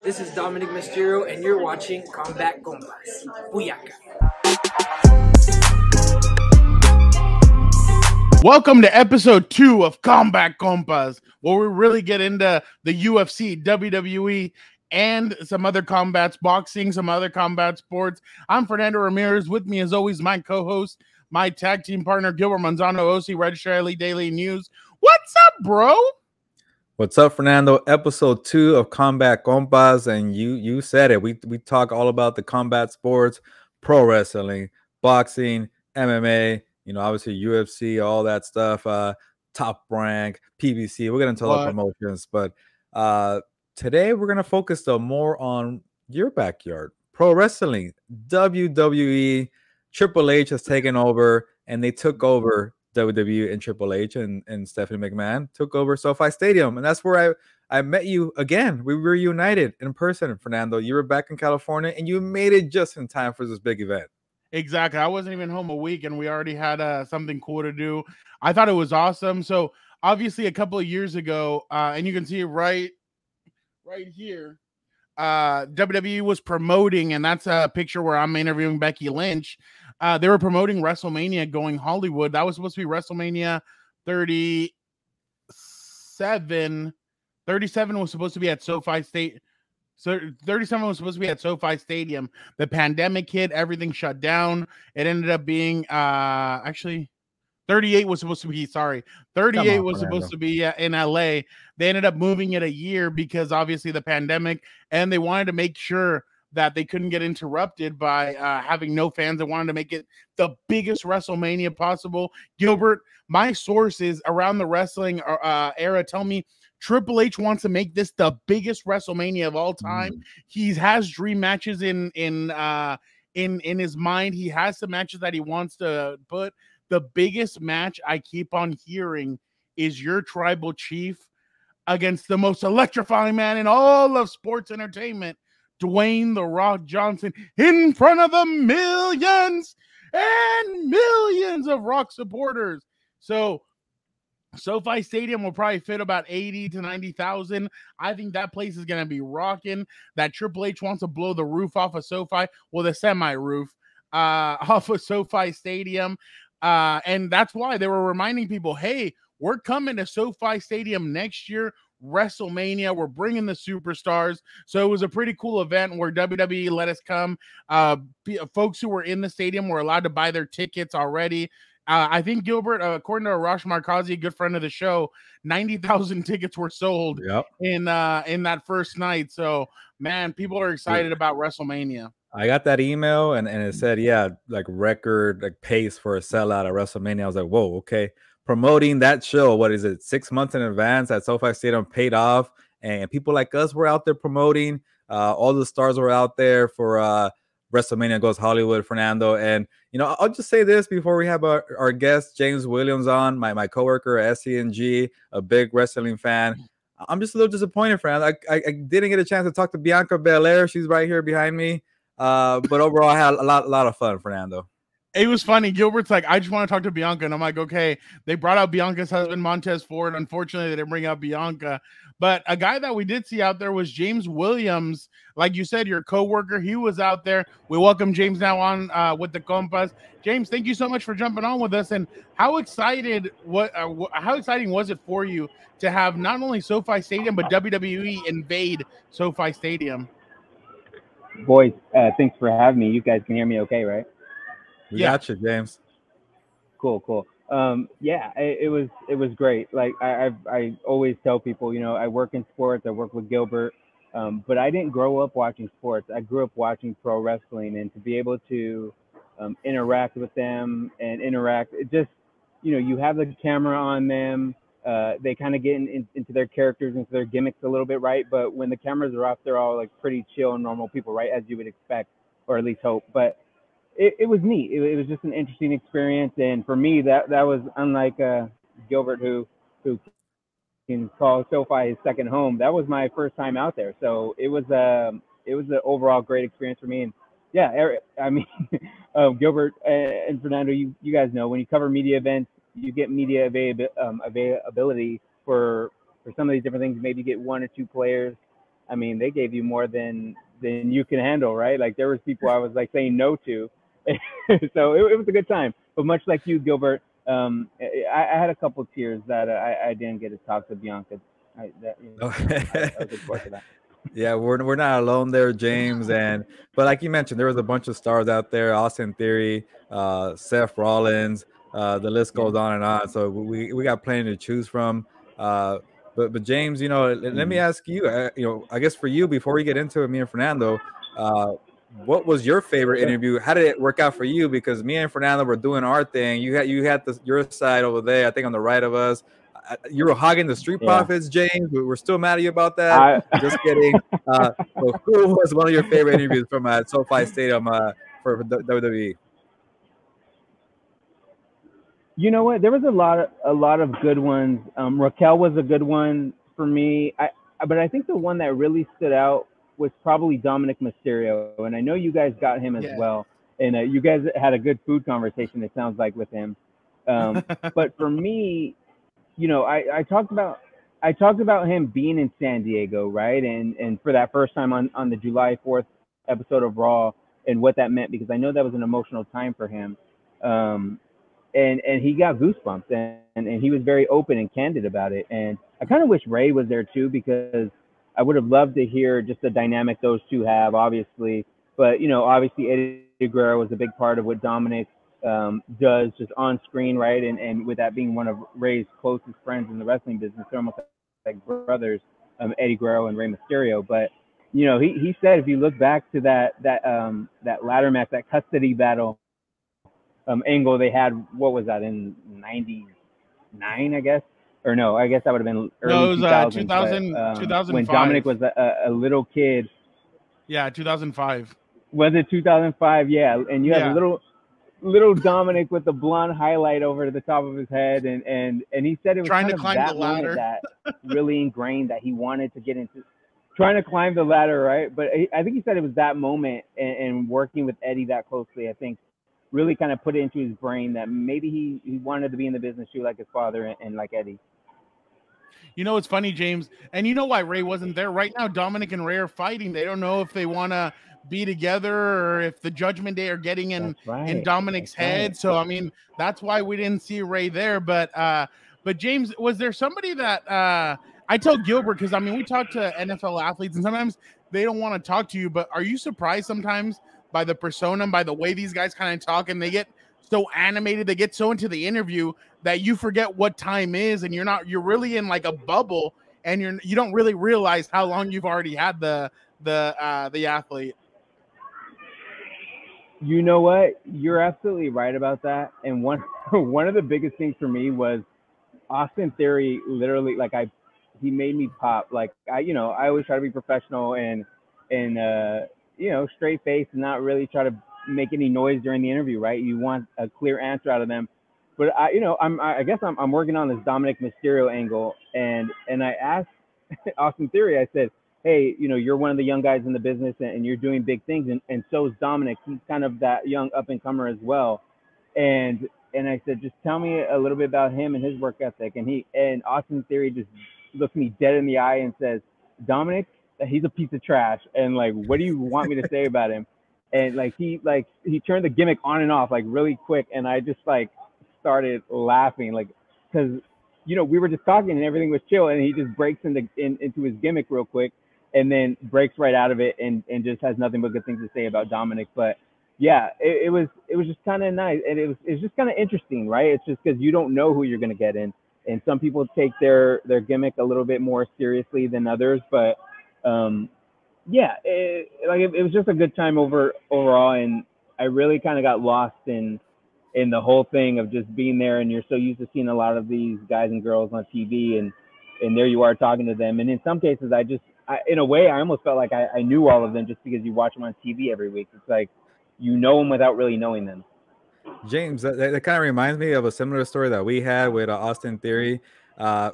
This is Dominic Mysterio, and you're watching Combat Compas. Booyaka. Welcome to episode 2 of Combat Compas, where we really get into the UFC, WWE, and some other combats, boxing, some other combat sports. I'm Fernando Ramirez. With me, as always, my co-host, my tag team partner, Gilbert Manzano, OC, Registrar Elite Daily News. What's up, bro? What's up, Fernando? Episode 2 of Combat Compas, and you said it. We talk all about the combat sports, pro wrestling, boxing, MMA, obviously UFC, all that stuff, Top Rank, PBC. We're going to tell the promotions, but today we're going to focus though more on your backyard, pro wrestling. WWE, Triple H has taken over, and they took over WWE and Triple H and Stephanie McMahon took over SoFi Stadium. And that's where I met you again. We reunited in person, Fernando. You were back in California, and you made it just in time for this big event. Exactly. I wasn't even home a week, and we already had something cool to do. I thought it was awesome. So obviously a couple of years ago, and you can see it right here, WWE was promoting, and that's a picture where I'm interviewing Becky Lynch. They were promoting WrestleMania Going Hollywood. That was supposed to be WrestleMania 37. 37 was supposed to be at SoFi State. So 37 was supposed to be at SoFi Stadium. The pandemic hit, everything shut down. It ended up being actually 38 was supposed to be, 38 was supposed to be in LA. They ended up moving it a year because obviously the pandemic, and they wanted to make sure that they couldn't get interrupted by having no fans. They wanted to make it the biggest WrestleMania possible. Gilbert, my sources around the wrestling era tell me Triple H wants to make this the biggest WrestleMania of all time. He has dream matches in his mind. He has some matches that he wants to put. The biggest match I keep on hearing is your tribal chief against the most electrifying man in all of sports entertainment, Dwayne "The Rock" Johnson, in front of the millions and millions of Rock supporters. So SoFi Stadium will probably fit about 80 to 90,000. I think that place is going to be rocking. That Triple H wants to blow the roof off of SoFi, well, the semi-roof, off of SoFi Stadium. And that's why they were reminding people, hey, we're coming to SoFi Stadium next year, WrestleMania. We're bringing the superstars. So it was a pretty cool event where WWE let us come. Folks who were in the stadium were allowed to buy their tickets already. I think, Gilbert, according to Arash Markazi, a good friend of the show, 90,000 tickets were sold in that first night. So, man, people are excited about WrestleMania. I got that email, and it said, record pace for a sellout at WrestleMania. I was like, whoa, okay. Promoting that show, 6 months in advance at SoFi Stadium paid off, and people like us were out there promoting. All the stars were out there for WrestleMania Goes Hollywood, Fernando. And I'll just say this before we have our guest James Williams on, my coworker at SCNG, a big wrestling fan. I'm just a little disappointed, Fernando. I didn't get a chance to talk to Bianca Belair. She's right here behind me. But overall, I had a lot of fun, Fernando. It was funny. Gilbert's like, I just want to talk to Bianca. And I'm like, okay. They brought out Bianca's husband, Montez Ford. Unfortunately, they didn't bring out Bianca. But a guy that we did see out there was James Williams. Like you said, your coworker, he was out there. We welcome James now on with the Compas. James, thank you so much for jumping on with us. And how exciting was it for you to have not only SoFi Stadium, but WWE invade SoFi Stadium? Boys, thanks for having me. You guys can hear me okay, right? We got you, James. Cool. It was great. Like I always tell people, I work in sports. I work with Gilbert, but I didn't grow up watching sports. I grew up watching pro wrestling, and to be able to interact with them and it just, you have the camera on them. They kind of get into their characters, into their gimmicks a little bit, right? But when the cameras are off, they're all like pretty chill and normal people, right? As you would expect, or at least hope. But it was neat. It was just an interesting experience. And for me, that was unlike Gilbert, who can call SoFi his second home. That was my first time out there. So it was an overall great experience for me. And yeah, Eric, I mean, Gilbert and Fernando, you guys know, when you cover media events, you get media availability for some of these different things. Maybe you get one or two players I mean, they gave you more than you can handle, right? Like there was people I was like saying no to, so it was a good time. But much like you, Gilbert, I had a couple tears that I didn't get to talk to Bianca. I was looking forward to that. Yeah, we're not alone there, James. But like you mentioned, there was a bunch of stars out there: Austin Theory, Seth Rollins. The list goes on and on. So we got plenty to choose from. But James, let me ask you. I guess for you, before we get into it, me and Fernando, what was your favorite interview? How did it work out for you? Because me and Fernando were doing our thing. You had your side over there, I think on the right of us. You were hogging the Street Profits, James. We're still mad at you about that. Just kidding. So who was one of your favorite interviews from SoFi Stadium for WWE? You know what? There was a lot of good ones. Raquel was a good one for me. But I think the one that really stood out was probably Dominic Mysterio, and I know you guys got him as well. And you guys had a good food conversation. It sounds like with him. But for me, I talked about him being in San Diego, right? And for that first time on the July 4th episode of Raw, and what that meant, because I know that was an emotional time for him. And he got goosebumps, and he was very open and candid about it. And I kind of wish Ray was there too, because I would have loved to hear just the dynamic those two have, obviously. But, obviously Eddie Guerrero was a big part of what Dominic does just on screen, right? And with that being one of Ray's closest friends in the wrestling business, they're almost like brothers, Eddie Guerrero and Rey Mysterio. But he said, if you look back to that ladder match, that custody battle angle they had, what was that, in '99, I guess? Or no, I guess that would have been early 2000s. 2005. When Dominic was a little kid. Yeah, 2005. Was it 2005? Yeah, and you had a little Dominic with the blonde highlight over the top of his head, and he said it was trying kind to of climb that the ladder that really ingrained that he wanted to get into trying to climb the ladder, right? But I think he said it was that moment, and working with Eddie that closely, I think really kind of put it into his brain that maybe he wanted to be in the business too, like his father and like Eddie. It's funny, James, and you know why Ray wasn't there? Right now, Dominic and Ray are fighting. They don't know if they want to be together or if the Judgment Day are getting in Dominic's head. Right. So, I mean, that's why we didn't see Ray there. But James, was there somebody that I tell Gilbert, because, I mean, we talk to NFL athletes, and sometimes they don't want to talk to you, but are you surprised sometimes by the persona and by the way these guys kind of talk, and they get so animated, they get so into the interview that you forget what time is, and you're really in like a bubble, and you don't really realize how long you've already had the athlete. You know what? You're absolutely right about that. And one of the biggest things for me was Austin Theory. Literally, like he made me pop. Like I always try to be professional and straight face and not really try to make any noise during the interview, right? You want a clear answer out of them. But I guess I'm working on this Dominic Mysterio angle, and I asked Austin Theory, I said, hey, you're one of the young guys in the business and you're doing big things, and so is Dominic. He's kind of that young up and comer as well. And I said, just tell me a little bit about him and his work ethic. And Austin Theory just looked me dead in the eye and says, Dominic, he's a piece of trash. And like, what do you want me to say about him? And he turned the gimmick on and off like really quick, and I just like started laughing, like, because we were just talking and everything was chill, and he just breaks into his gimmick real quick, and then breaks right out of it, and just has nothing but good things to say about Dominic. But yeah, it was just kind of nice, and it was just kind of interesting, right? It's just because you don't know who you're gonna get in, and some people take their gimmick a little bit more seriously than others, but yeah, it was just a good time overall, and I really kind of got lost in the whole thing of just being there, and you're so used to seeing a lot of these guys and girls on TV, and there you are talking to them, and in some cases, in a way, I almost felt like I knew all of them just because you watch them on TV every week. It's like you know them without really knowing them. James, that kind of reminds me of a similar story that we had with Austin Theory.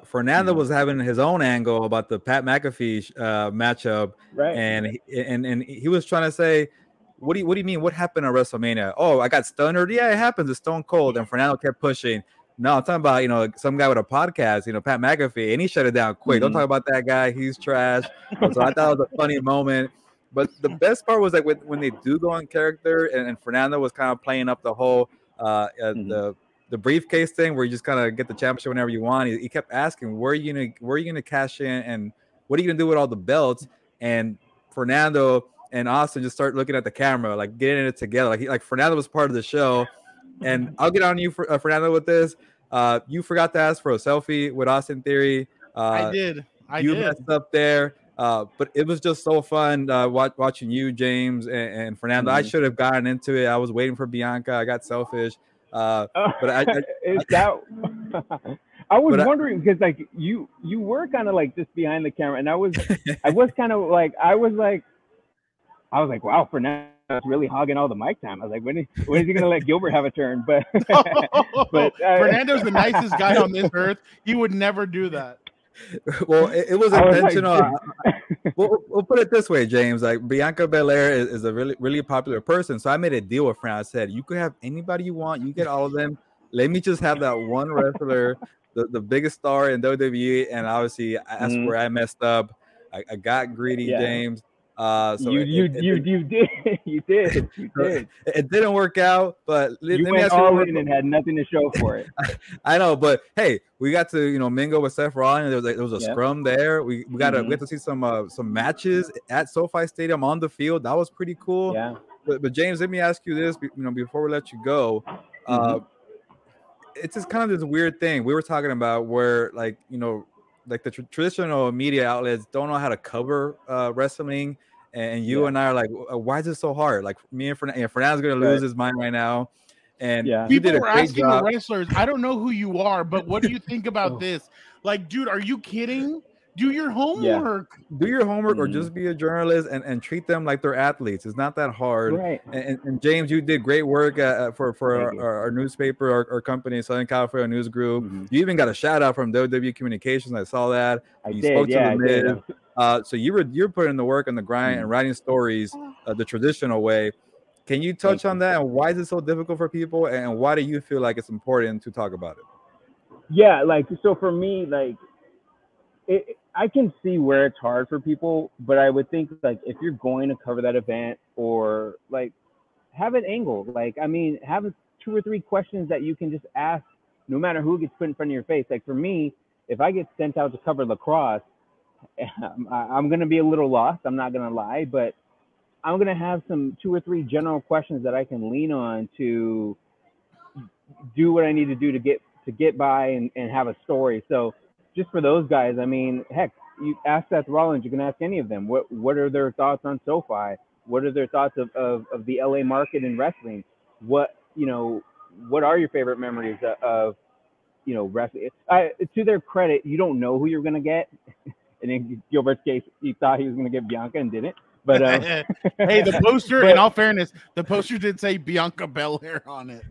Fernando was having his own angle about the Pat McAfee matchup, right? And he was trying to say, what do you mean? What happened at WrestleMania? Oh, I got stunned. Yeah, it happens. It's Stone Cold. And Fernando kept pushing. No, I'm talking about, some guy with a podcast, Pat McAfee, and he shut it down quick. Don't talk about that guy. He's trash. So I thought it was a funny moment. But the best part was like when they do go on character, and Fernando was kind of playing up the whole the briefcase thing where you just kind of get the championship whenever you want. He kept asking, where are you gonna cash in, and what are you gonna do with all the belts? And Fernando and Austin just start looking at the camera, like getting it together. Like Fernando was part of the show. And I'll get on you, Fernando, with this. You forgot to ask for a selfie with Austin Theory. I did. You messed up there. But it was just so fun watching you, James, and Fernando. I should have gotten into it. I was waiting for Bianca. I got selfish. But I was wondering because like you were kind of like just behind the camera, and I was kind of like I was like, wow, Fernando's really hogging all the mic time. I was like, when is he gonna let Gilbert have a turn? But Fernando's the nicest guy on this earth. He would never do that. Well, it was intentional. We'll put it this way, James. Like Bianca Belair is a really, really popular person. So I made a deal with Fernando. I said, you could have anybody you want. You get all of them. Let me just have that one wrestler, the biggest star in WWE. And obviously, that's where I messed up. I got greedy, James. So you did. It didn't work out, but you went all in and had nothing to show for it. I know, but hey, we got to mingle with Seth Rollins. There was a scrum there. We got to see some matches at SoFi Stadium on the field. That was pretty cool. Yeah. But James, let me ask you this. Before we let you go, it's just kind of this weird thing we were talking about where like the traditional media outlets don't know how to cover wrestling. And you and I are like, why is it so hard? Like me and Fernando's going to lose his mind right now. And people were asking the wrestlers, I don't know who you are, but what do you think about this? Like, dude, are you kidding? Do your homework. Do your homework or just be a journalist and treat them like they're athletes. It's not that hard. Right. And James, you did great work for our newspaper, our company, Southern California News Group. You even got a shout out from WWE Communications. I saw that. You spoke to the Miz. So you're putting the work and the grind and writing stories the traditional way. Can you touch on that? And why is it so difficult for people? And why do you feel like it's important to talk about it? Yeah, so for me, I can see where it's hard for people, but I would think if you're going to cover that event or have an angle, have 2 or 3 questions that you can just ask no matter who gets put in front of your face. Like for me, if I get sent out to cover lacrosse, I'm going to be a little lost. I'm not going to lie, but I'm going to have some 2 or 3 general questions that I can lean on to do what I need to do to get by and have a story. So just for those guys, heck, you ask Seth Rollins, you can ask any of them. What are their thoughts on SoFi? What are their thoughts of the LA market in wrestling? What are your favorite memories of wrestling? To their credit, you don't know who you're going to get. And in Gilbert's case, he thought he was going to get Bianca and didn't. But hey, the poster, in all fairness, the poster did say Bianca Belair on it.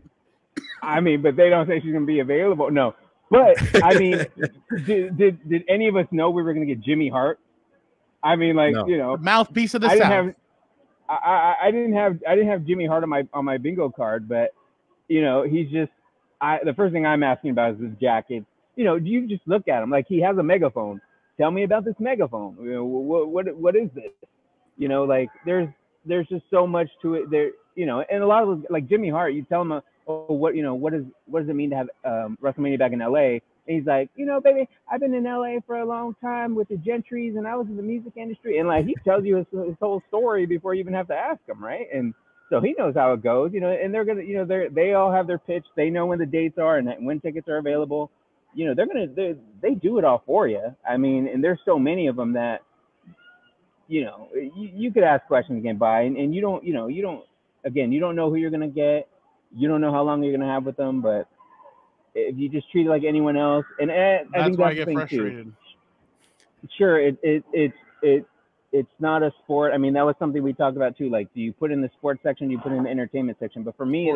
But they don't say she's going to be available. No. But did any of us know we were going to get Jimmy Hart? No. Mouthpiece of the South. I didn't have Jimmy Hart on my bingo card, but he's just the first thing I'm asking about is his jacket. Do you just look at him like he has a megaphone? Tell me about this megaphone. What is this? There's just so much to it there. And a lot of like Jimmy Hart, you tell him, what does it mean to have WrestleMania back in LA? And he's like, baby, I've been in LA for a long time with the Gentrys, and I was in the music industry, and he tells you his whole story before you even have to ask him, right? And so he knows how it goes, and they're gonna, they all have their pitch, they know when the dates are and when tickets are available, they do it all for you. And there's so many of them that, you could ask questions and get by, and you don't know who you're gonna get. You don't know how long you're going to have with them, but if you just treat it like anyone else, and I think that's the thing frustrated. Too. Sure, it's not a sport. That was something we talked about too. Like, do you put in the sports section? Do you put in the entertainment section? But for me,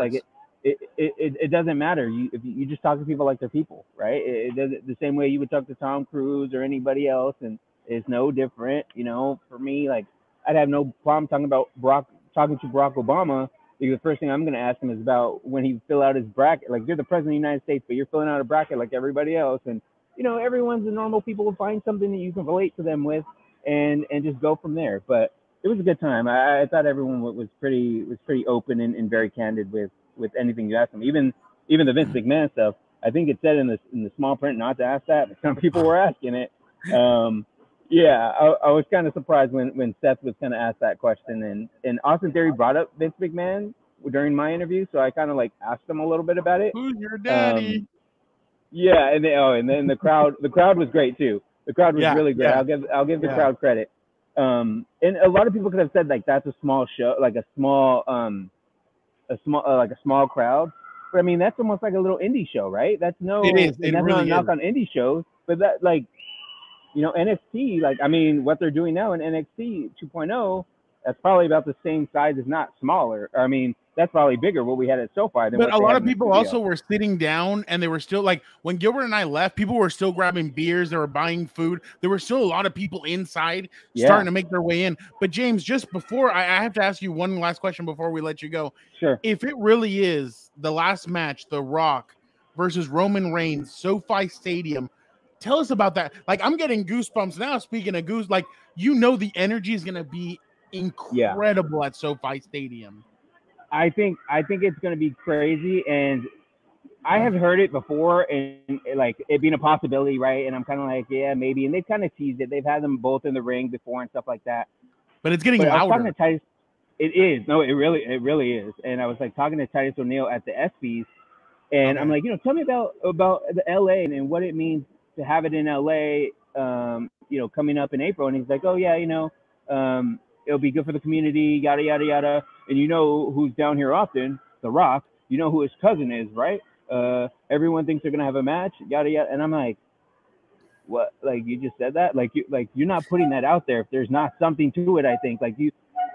it doesn't matter. If you just talk to people like they're people, right? It does it the same way you would talk to Tom Cruise or anybody else, and it's no different. For me, I'd have no problem talking to Barack Obama. Because the first thing I'm going to ask him is about when he fill out his bracket. Like, you're the president of the United States, but you're filling out a bracket like everybody else. And, everyone's the normal people will find something that you can relate to them with and just go from there. But it was a good time. I thought everyone was pretty open and very candid with anything you asked them. Even the Vince McMahon stuff. I think it said in the small print not to ask that, but some people were asking it. Yeah, I was kind of surprised when Seth was kind of asked that question, and Austin Theory brought up Vince McMahon during my interview, so I kind of like asked him a little bit about it. Who's your daddy? Yeah, and then the crowd was great too. The crowd was really great. Yeah. I'll give the crowd credit. And a lot of people could have said like that's a small show, like a small crowd. But I mean, that's almost like a little indie show, right? That's It is. And that's really not a knock on indie shows, but that like, NXT, like, I mean, what they're doing now in NXT 2.0, that's probably about the same size, if not smaller. I mean, that's probably bigger what we had at SoFi. But a lot of people also were sitting down, and they were still like, when Gilbert and I left, people were still grabbing beers, they were buying food. There were still a lot of people inside starting to make their way in. But James, just before I have to ask you one last question before we let you go. Sure. If it really is the last match, The Rock versus Roman Reigns, SoFi Stadium, tell us about that. Like, I'm getting goosebumps now. Speaking of goose, like, the energy is gonna be incredible at SoFi Stadium. I think it's gonna be crazy, and I have heard it before, and like it being a possibility, right? And I'm kind of like, yeah, maybe. And they've kind of teased it. They've had them both in the ring before and stuff like that. But it's getting louder. I was talking to Titus. It is. No, it really is. And I was like talking to Titus O'Neil at the ESPYs, and I'm like, tell me about the LA and what it means to have it in LA, coming up in April. And he's like, oh yeah, it'll be good for the community, yada, yada, yada. And who's down here often? The Rock. You know who his cousin is, right? Everyone thinks they're going to have a match, yada, yada. And I'm like, what? Like, you just said that? Like, you're not putting that out there if there's not something to it, I think. Like,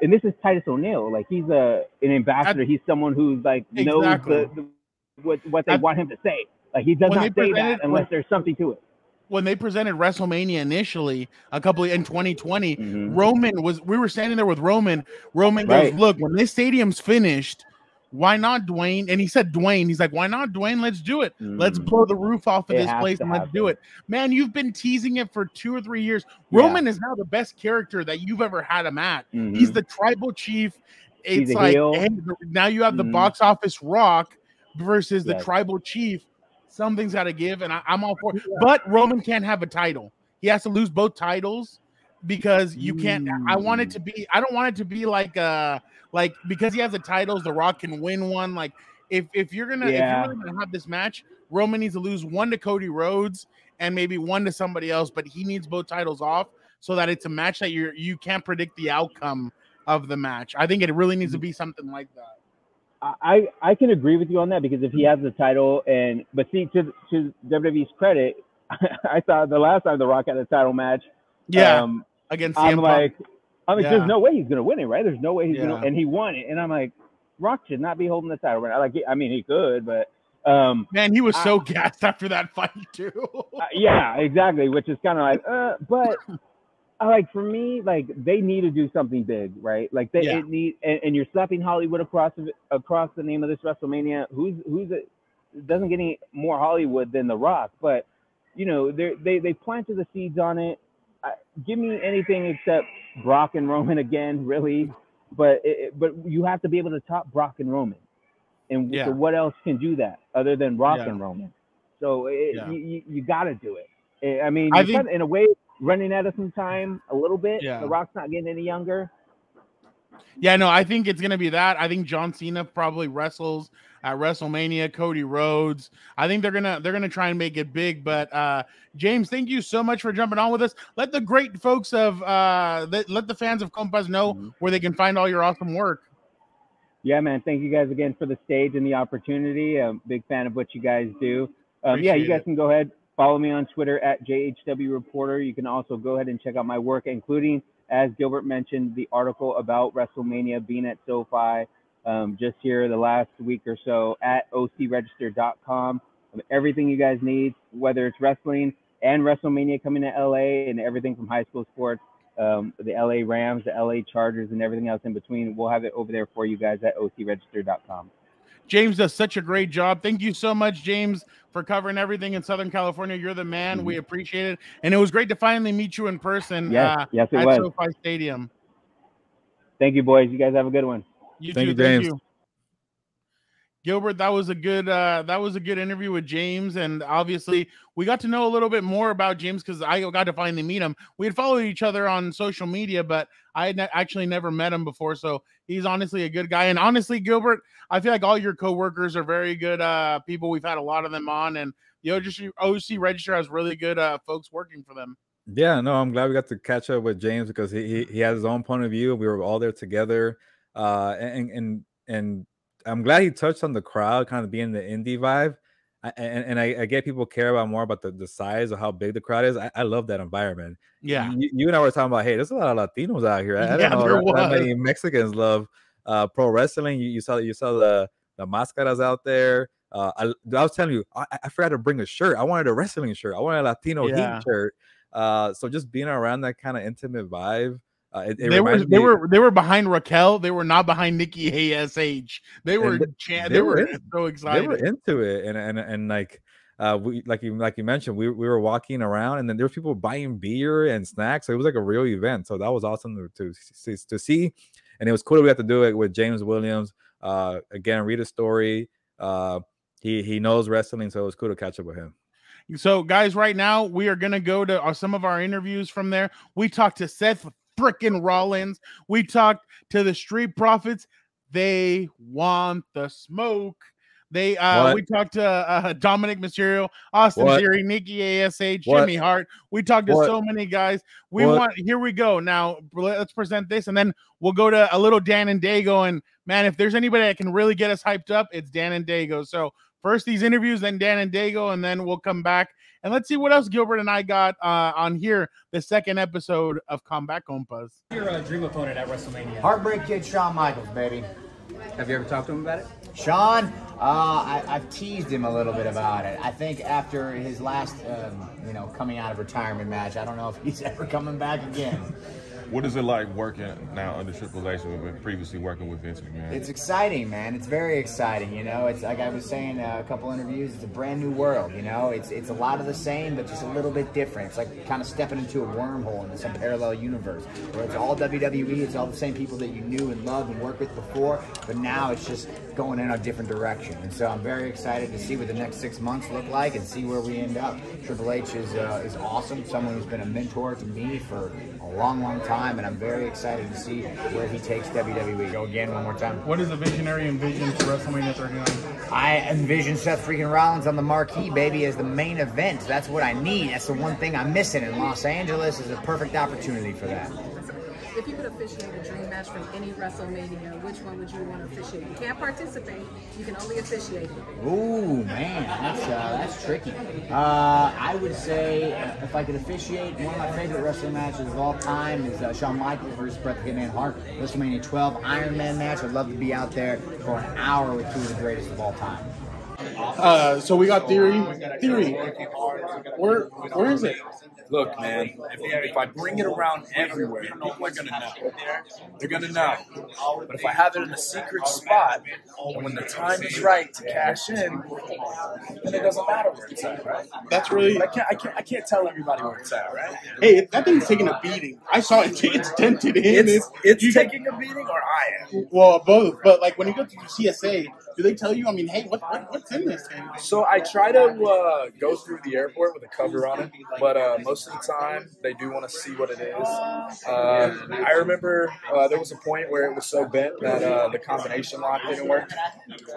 and this is Titus O'Neil. Like, he's an ambassador. He's someone who's, like, knows what they want him to say. Like, he does not say that unless there's something to it. When they presented WrestleMania initially, in 2020, we were standing there with Roman. Roman goes, look, when this stadium's finished, why not Dwayne? And he said, Dwayne, he's like, why not Dwayne? Let's do it. Let's blow the roof off of this place and let's do it. Man, you've been teasing it for 2 or 3 years. Roman is now the best character that you've ever had him at. He's the tribal chief. It's like, hey, now you have the box office Rock versus the tribal chief. Something's got to give, and I'm all for it. But Roman can't have a title. He has to lose both titles because you can't. I don't want it to be like because he has the titles, The Rock can win one. Like if you're really gonna have this match, Roman needs to lose one to Cody Rhodes and maybe one to somebody else, but he needs both titles off so that it's a match that you can't predict the outcome of the match. I think it really needs to be something like that. I can agree with you on that because if he has the title but see, to WWE's credit, I thought the last time The Rock had a title match, against CM Punk. There's no way he's gonna win it, right? There's no way he's gonna, and he won it, and I'm like, Rock should not be holding the title right now. Like, I mean, he could, but man, he was so gassed after that fight too. Yeah, exactly. Which is kind of like, but. Like for me, like they need to do something big, right? Like it need, and you're slapping Hollywood across the name of this WrestleMania. It doesn't get any more Hollywood than The Rock, but they planted the seeds on it. Give me anything except Brock and Roman again, really. But you have to be able to top Brock and Roman, and so what else can do that other than Rock and Roman? So you got to do it. I mean, in a way. Running out of some time a little bit. The Rock's not getting any younger. Yeah, no, I think it's gonna be that. I think John Cena probably wrestles at WrestleMania. Cody Rhodes. I think they're gonna try and make it big. But James, thank you so much for jumping on with us. Let the great folks of let the fans of Compas know where they can find all your awesome work. Yeah, man. Thank you guys again for the stage and the opportunity. I'm a big fan of what you guys do. You guys can go ahead. Follow me on Twitter at JHW Reporter. You can also go ahead and check out my work, including, as Gilbert mentioned, the article about WrestleMania being at SoFi just here the last week or so at ocregister.com. Everything you guys need, whether it's wrestling and WrestleMania coming to LA and everything from high school sports, the LA Rams, the LA Chargers, and everything else in between. We'll have it over there for you guys at ocregister.com. James does such a great job. Thank you so much, James, for covering everything in Southern California. You're the man. We appreciate it. And it was great to finally meet you in person yes, it at was. SoFi Stadium. Thank you, boys. You guys have a good one. You Thank too. you, James. Thank you. Gilbert, that was a good interview with James, and obviously we got to know a little bit more about James because I got to finally meet him. We had followed each other on social media, but I had actually never met him before, so he's honestly a good guy. And honestly, Gilbert, I feel like all your coworkers are very good people. We've had a lot of them on, and the OC Register has really good folks working for them. Yeah, no, I'm glad we got to catch up with James because he has his own point of view. We were all there together, and I'm glad he touched on the crowd kind of being the indie vibe. I get people care about more about the size of how big the crowd is. I love that environment. Yeah. You and I were talking about, hey, there's a lot of Latinos out here. I don't know that many Mexicans love pro wrestling. You saw the máscaras out there. I was telling you, I forgot to bring a shirt. I wanted a wrestling shirt. I wanted a Latino Heat shirt. So just being around that kind of intimate vibe. They were behind Raquel. They were not behind Nikki ASH. They were so excited. They were into it, and like you mentioned, we were walking around, and then there were people buying beer and snacks. So it was like a real event. So that was awesome to see, and it was cool that we had to do it with James Williams. Again, read a story. He knows wrestling, so it was cool to catch up with him. So, guys, right now we are gonna go to some of our interviews from there. We talked to Seth Freakin Rollins. We talked to the Street Profits. They want the smoke. We talked to Dominic Mysterio, Austin Theory, Nikki ASH, Jimmy Hart. We talked to so many guys. Here we go. Now let's present this, and then we'll go to a little Dan and Dago. And man, if there's anybody that can really get us hyped up, it's Dan and Dago. So first these interviews, then Dan and Dago, and then we'll come back and let's see what else Gilbert and I got on here. The second episode of Combat Compas. Your dream opponent at WrestleMania? Heartbreak Kid Shawn Michaels, baby. Have you ever talked to him about it? Shawn, I've teased him a little bit about it. I think after his last, coming out of retirement match, I don't know if he's ever coming back again. What is it like working now under Triple H and previously working with Vince McMahon? It's exciting, man. It's very exciting. It's like I was saying a couple interviews. It's a brand new world. It's a lot of the same, but just a little bit different. It's like kind of stepping into a wormhole into some parallel universe where it's all WWE. It's all the same people that you knew and loved and worked with before, but now it's just going in a different direction. And so I'm very excited to see what the next 6 months look like and see where we end up. Triple H is awesome. Someone who's been a mentor to me for a long, long time. And I'm very excited to see where he takes WWE. Go again one more time. What is the visionary envision for WrestleMania 39? I envision Seth freaking Rollins on the marquee, baby, as the main event. That's what I need. That's the one thing I'm missing, and Los Angeles is a perfect opportunity for that. If you could officiate a dream match from any WrestleMania, which one would you want to officiate? You can't participate. You can only officiate it. Ooh, man, that's tricky. I would say if I could officiate, one of my favorite wrestling matches of all time is Shawn Michaels versus Bret the Hitman Hart, WrestleMania 12 Iron Man match. I'd love to be out there for an hour with two of the greatest of all time. So we got Theory. Where is it? Look, man, if I bring it around everywhere, people are going to know. They're going to know. But if I have it in a secret spot, and when the time is right to cash in, then it doesn't matter where it's at, right? That's really... But I can't tell everybody where it's at, right? Hey, that thing's taking a beating. I saw it. It's dented in. It's taking a beating, or I am? Well, both. But, like, when you go to CSA, do they tell you, I mean, hey, what's in this thing? So I try to go through the airport with a cover on it, but most of the time they do want to see what it is. I remember there was a point where it was so bent that the combination lock didn't work.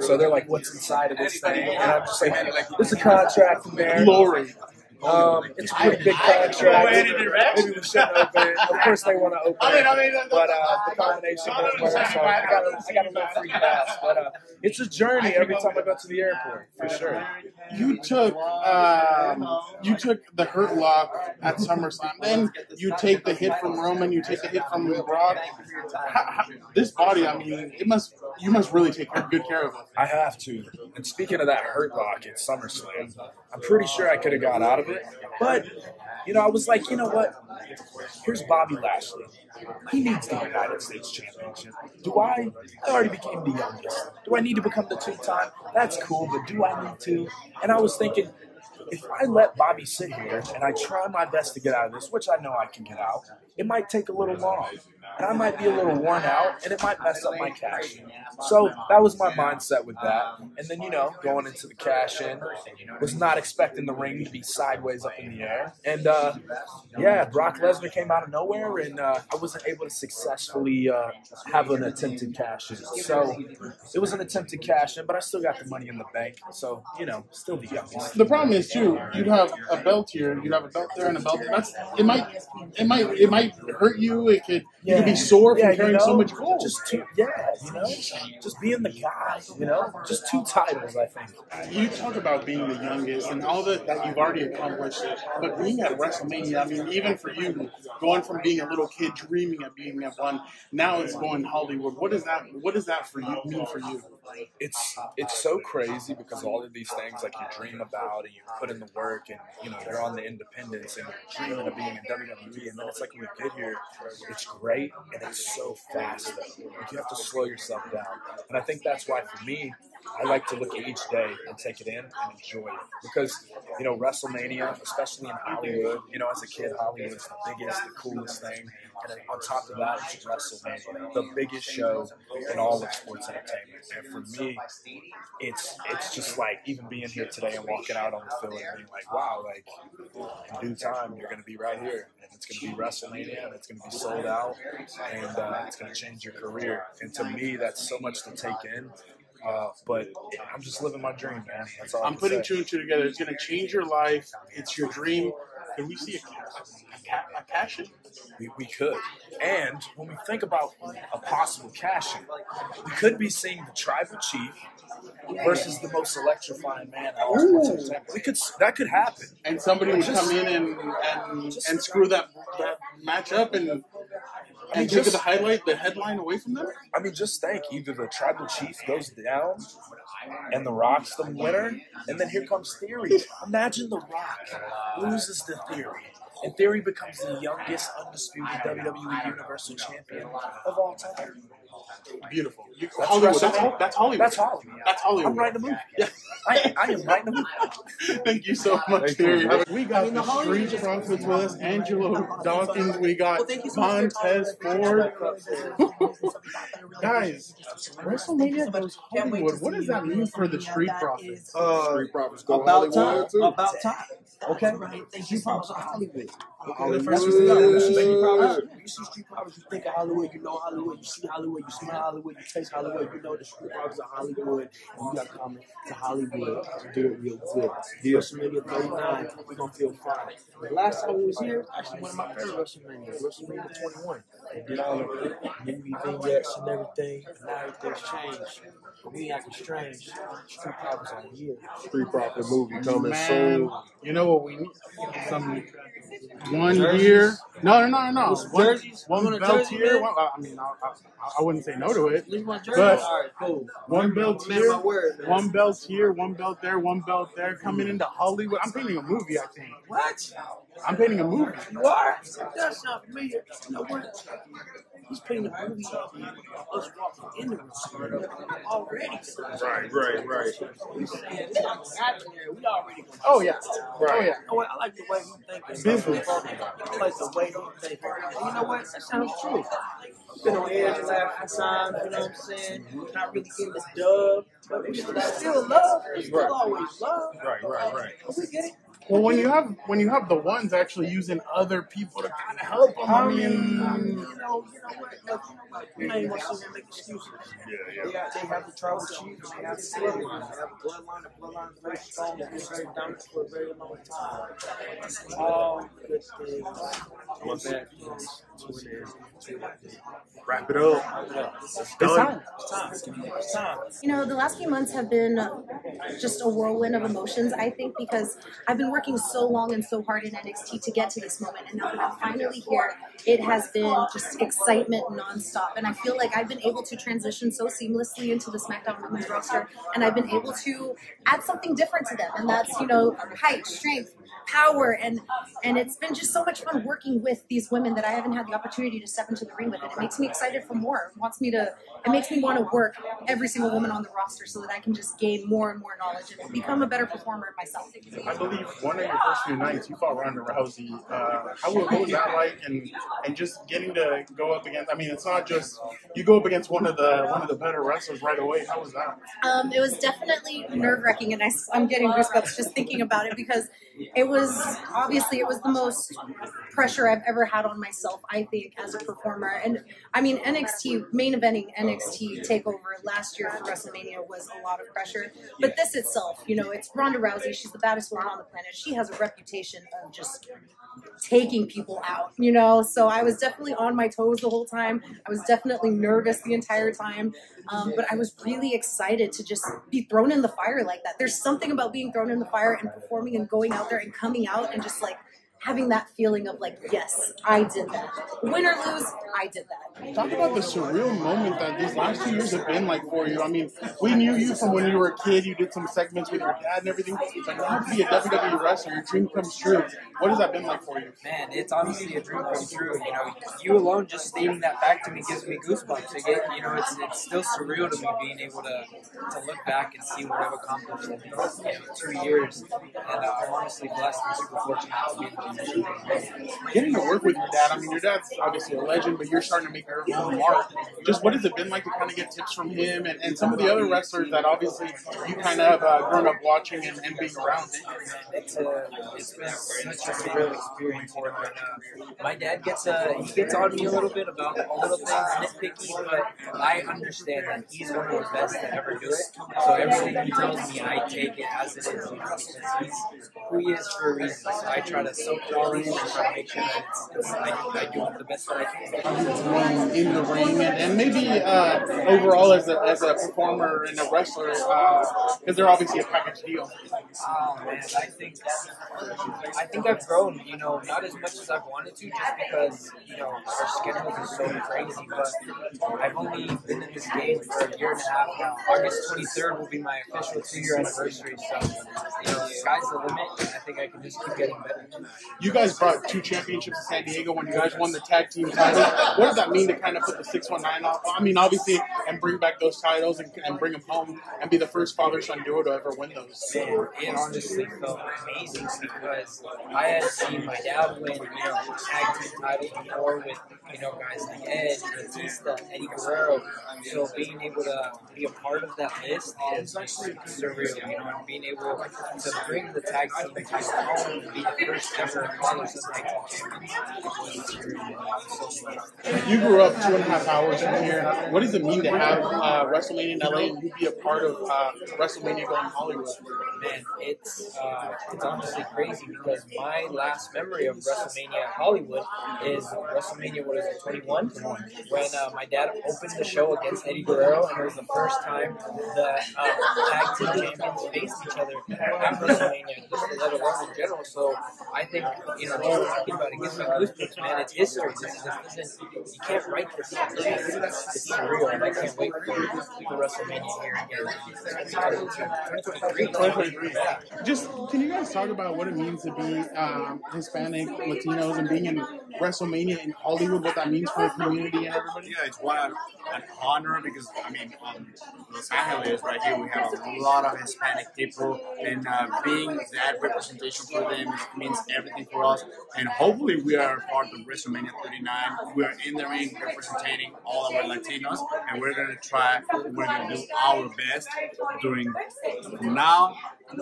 So they're like, "What's inside of this thing?" And I'm just like, "There's a contract in there." Glory. It's a pretty big contract. Maybe we shouldn't open it. Of course they want to open it, but the combination doesn't work, so I got a little free pass. But it's a journey every time I go to the airport, for sure. You took the Hurt Lock at SummerSlam. Then you take the hit from Roman. You take the hit from Brock. This body, I mean, you must really take good care of it. I have to. And speaking of that Hurt Lock at SummerSlam, I'm pretty sure I could have got out of it, but you know, I was like, you know what? Here's Bobby Lashley. He needs the United States Championship. I already became the youngest. Do I need to become the 2-time? That's cool, but do I need to? And I was thinking, if I let Bobby sit here and I try my best to get out of this, which I know I can get out, it might take a little long. And I might be a little worn out, and it might mess up my cash. So that was my mindset with that. And then, you know, going into the cash-in, was not expecting the ring to be sideways up in the air. And, yeah, Brock Lesnar came out of nowhere, and I wasn't able to successfully have an attempted cash-in. So it was an attempted cash-in, but I still got the money in the bank. So, you know, still the youngest. The problem is, too, you'd have a belt here, you'd have a belt there, and a belt there. It might hurt you. It could be sore from carrying so much gold. Just just being the guy, you know, just 2 titles, I think. You talk about being the youngest and all that you've already accomplished, but being at WrestleMania, I mean, even for you, going from being a little kid dreaming of being at one, now it's going Hollywood. What does that for you mean for you? It's so crazy because all of these things like you dream about and you put in the work and you know you're on the independence and you're dreaming of being in WWE and then it's like when we get here, it's great and it's so fast though. Like you have to slow yourself down. And I think that's why for me, I like to look at each day and take it in and enjoy it. Because, you know, WrestleMania, especially in Hollywood, you know, as a kid, Hollywood is the biggest, the coolest thing. And then on top of that, it's WrestleMania, the biggest show in all of sports entertainment. And for me, it's just like even being here today and walking out on the field and being like, wow, like in due time, you're going to be right here. And it's going to be WrestleMania and it's going to be sold out and it's going to change your career. And to me, that's so much to take in. But I'm just living my dream, man. That's all I'm putting 2 and 2 together. It's going to change your life. It's your dream. Can we see a cash-in? We could. And when we think about a possible cash-in, we could be seeing the tribal chief versus the most electrifying man in all sports entertainment. That could happen. And somebody would come in and screw that match up and take the headline away from them? I mean, just think. Either the tribal chief goes down and The Rock's the winner, and then here comes Theory. Imagine The Rock loses to Theory, and Theory becomes the youngest undisputed WWE Universal Champion of all time. Beautiful. Hollywood. That's Hollywood. That's Hollywood. That's Hollywood. I'm writing a movie. Yeah. I am writing a movie. Thank you so much, Theory. We got the Street Profits with us, Angelo Dawkins. We got Montez Ford. Guys, WrestleMania Goes Hollywood. What does that mean for the Street Profits? Street Profits go Hollywood too. About time. Okay. Street Profits are Hollywood. You see Street Profits, you think of Hollywood, you know Hollywood, you see Hollywood, you smell Hollywood, you taste Hollywood, you know the Street Profits are Hollywood, and we got coming to Hollywood to do it real good. WrestleMania 39, we're gonna feel fine. The last time we was here, actually one of my favorite WrestleManias, WrestleMania 21. We did all the movie vignettes and everything, and now everything's changed. But we acting strange. Street Profits are here. Street Profit movie coming soon. You know what we need? Some 1 year. No. One belt here. I wouldn't say no to it. But one belt here, one belt here, one belt there, one belt there. Coming into Hollywood. I'm painting a movie, I think. What? I'm painting a movie. You are? That's not familiar. You know what? He's painting a movie of us walking in the room already. Right. We already. Oh yeah. Right. Oh yeah. You know what? I like the way he thinks. Business. I like the way he thinks. And you know what? That sounds true. Been on edge the last few times, you know what I'm saying? Not really getting the dub, but we still love. There's still always love. Right. We get it. Well, when you have the ones actually using other people to kind of help them, I mean, you know what? You ain't want to make excuses. Yeah. They have the tribal chief, they have the bloodline. They have a bloodline. The bloodline is very strong. They've been very dominant for a very long time. All good things. One bad things. Wrap it up. It's time. You know, the last few months have been just a whirlwind of emotions, I think, because I've been working so long and so hard in NXT to get to this moment, and now that I'm finally here, it has been just excitement nonstop, and I feel like I've been able to transition so seamlessly into the SmackDown Women's roster, and I've been able to add something different to them, and that's, you know, height, strength, power, and it's been just so much fun working with these women that I haven't had the opportunity to step into the ring with, and it makes me excited for more. It makes me want to work every single woman on the roster so that I can just gain more and more knowledge and become a better performer myself. I believe one of your first few nights you fought Ronda Rousey. What was that like, and just getting to go up against? I mean, it's not just you go up against one of the better wrestlers right away. How was that? It was definitely nerve-wracking, and I'm getting goosebumps just thinking about it, because it was the most pressure I've ever had on myself, I think, as a performer. And I mean, main eventing NXT TakeOver last year for WrestleMania was a lot of pressure. But this itself, it's Ronda Rousey. She's the baddest woman on the planet. She has a reputation of just taking people out, So I was definitely on my toes the whole time. I was definitely nervous the entire time. But I was really excited to just be thrown in the fire like that. There's something about being thrown in the fire and performing and going out there and coming out and just like having that feeling of like, yes, I did that. Win or lose, I did that. Talk about the surreal moment that these last 2 years have been like for you. I mean, we knew you from when you were a kid. You did some segments with your dad and everything. But now to be a WWE wrestler, your dream comes true. What has that been like for you? Man, it's honestly a dream come true. You alone just stating that fact to me gives me goosebumps. It's still surreal to me being able to look back and see what I've accomplished in these 2 years. And I'm honestly blessed and super fortunate to be in the position. Getting to work with your dad, I mean, your dad's obviously a legend, but you're starting to make your own mark. Just what has it been like to kind of get tips from him and some of the other wrestlers that obviously you kind of have grown up watching and being around? It's been such a surreal experience. My dad gets on me a little bit about little things, nitpicky, but I understand that he's one of the best to ever do it. So everything he tells me, I take it as it is. Because he's who he is for a reason. So I try to soak it all in and try to make sure that I do the best that I can. In the ring, and maybe overall as a performer and a wrestler, because they're obviously a package deal. Oh man, I think I've grown. Not as much as I've wanted to, just because our schedules are so crazy. But I've only been in this game for a year and a half now. August 23rd will be my official 2-year anniversary. So the sky's the limit, and I think I can just keep getting better. You guys brought 2 championships to San Diego when you guys won the tag team title. What does that mean to kind of put the 619 off? I mean, obviously, and bring back those titles and bring them home and be the first father-son duo to ever win those. Man, it honestly felt amazing because I had seen my dad win, tag team titles before with, guys like Edge, Batista, Eddie Guerrero. So being able to be a part of that list is just surreal, and being able to bring the tag team title home and be the first ever father-son tag team champions. You grew up 2.5 hours from here. What does it mean to have WrestleMania in LA and you be a part of WrestleMania Going Hollywood? Man, it's honestly crazy because my last memory of WrestleMania Hollywood is WrestleMania 21 when my dad opened the show against Eddie Guerrero, and it was the first time the tag team champions faced each other at WrestleMania, just let alone in general. So I think just talking about it gives me goosebumps, man. It's history. You can't write this. It's surreal, and I can't wait for WrestleMania here again. 2023. Just can you guys talk about what it means to be Hispanic, Latinos, and being in WrestleMania in Hollywood? What that means for the community and everybody? Yeah, it's an honor because Los Angeles right here we have a lot of Hispanic people, and being that representation for them means everything for us. And hopefully we are part of WrestleMania 39. We are in the ring representing all of our Latinos, and we're gonna do our best from now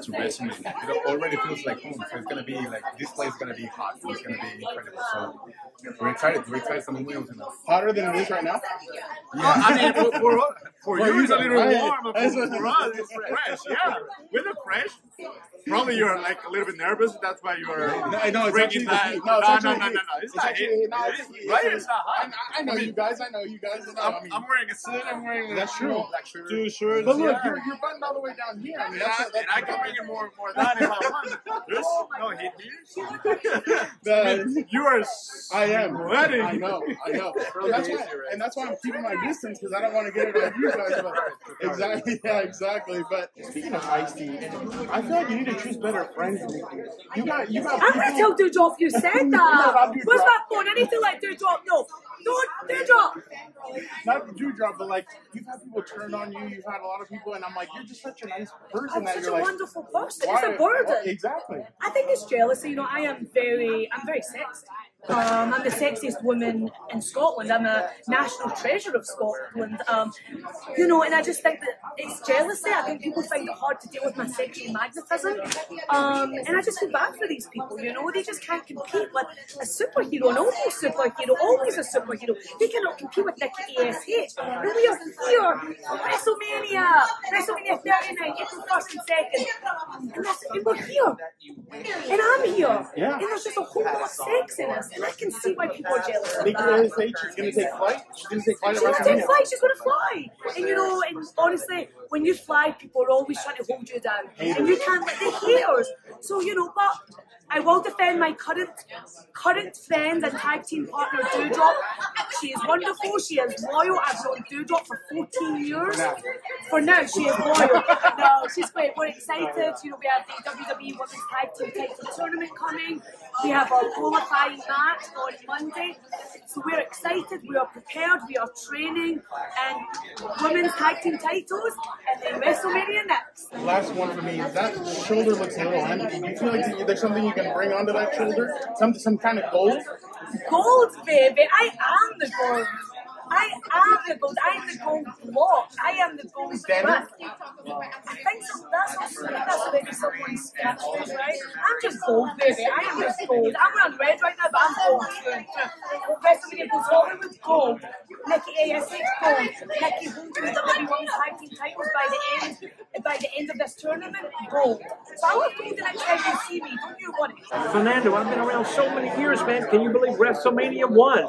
to WrestleMania. It already feels like home, so it's gonna be like this place is gonna be hot. It's gonna be incredible. So we're excited. We're excited. Some wheels enough. Hotter than it is right now. Yeah, for you it's a little warm, but for us it's fresh. Yeah, we look fresh. Probably you're like a little bit nervous. That's why you're bringing that. No. It's not heat. Right? It's not hot. I know you guys. I'm wearing a suit. I'm wearing that's true. Two shirts. But look, you're buttoned all the way down here. I mean, I can bring it more than if I want. There's no heat here. You are. I am sweating. I know. And that's why I'm keeping my distance because I don't want to get it on you. Exactly. Yeah, exactly. But speaking of feisty, I feel like you need to choose better friends. You got. I'm gonna tell Dewdrop you said that. Where's my phone? I need to let Dewdrop know. Dewdrop. Not Dewdrop, but like you've had people turn on you. You've had a lot of people, and I'm like, you're just such a nice person. I'm that such you're a like, wonderful person. why? It's a burden. Exactly. I think it's jealousy. You know, I'm very sexy. I'm the sexiest woman in Scotland. I'm a national treasure of Scotland. You know, and I just think that it's jealousy. I think people find it hard to deal with my sexual magnetism. And I just feel bad for these people, you know. They just can't compete with a superhero, an almost superhero, always a superhero. They cannot compete with Nikki ASH. And we are here for WrestleMania 39, April 1st and 2nd. And we're here. And I'm here. Yeah. And there's just a whole lot of sex in us. And I can see why people are jealous of Nikki that. ASH is going to take flight. She's going to take flight. She's going to take flight. She's going to fly. And you know, and honestly, when you fly, people are always trying to hold you down. And you can't let the haters. So, you know, but I will defend my current friend and tag team partner, Dewdrop. She is wonderful. She is loyal. I've known Dewdrop for 14 years. For now, she is loyal. No, she's great. We're excited. You know, we have the WWE Women's Tag Team Title Tournament coming. We have our qualifying match on Monday. So we're excited. We are prepared. We are training. And women's tag team titles. And then WrestleMania next. Last one for me is that shoulder looks a little empty. Do you feel like there's something you can bring onto that shoulder? Some kind of gold? Gold, baby. I am the gold. I am the gold. I am the gold block. I am the gold brick. I think so. That's maybe someone's catchphrase, right? I'm just gold, baby. I am just gold. I'm wearing red right now, but I'm gold. WrestleMania Goes Hollywood, gold. Nikki ASH, gold. Nikki holding the WWE Tag Team titles by the end of this tournament, gold. So I love gold the next time you see me. Don't you worry. Fernando, I've been around so many years, man. Can you believe WrestleMania 1?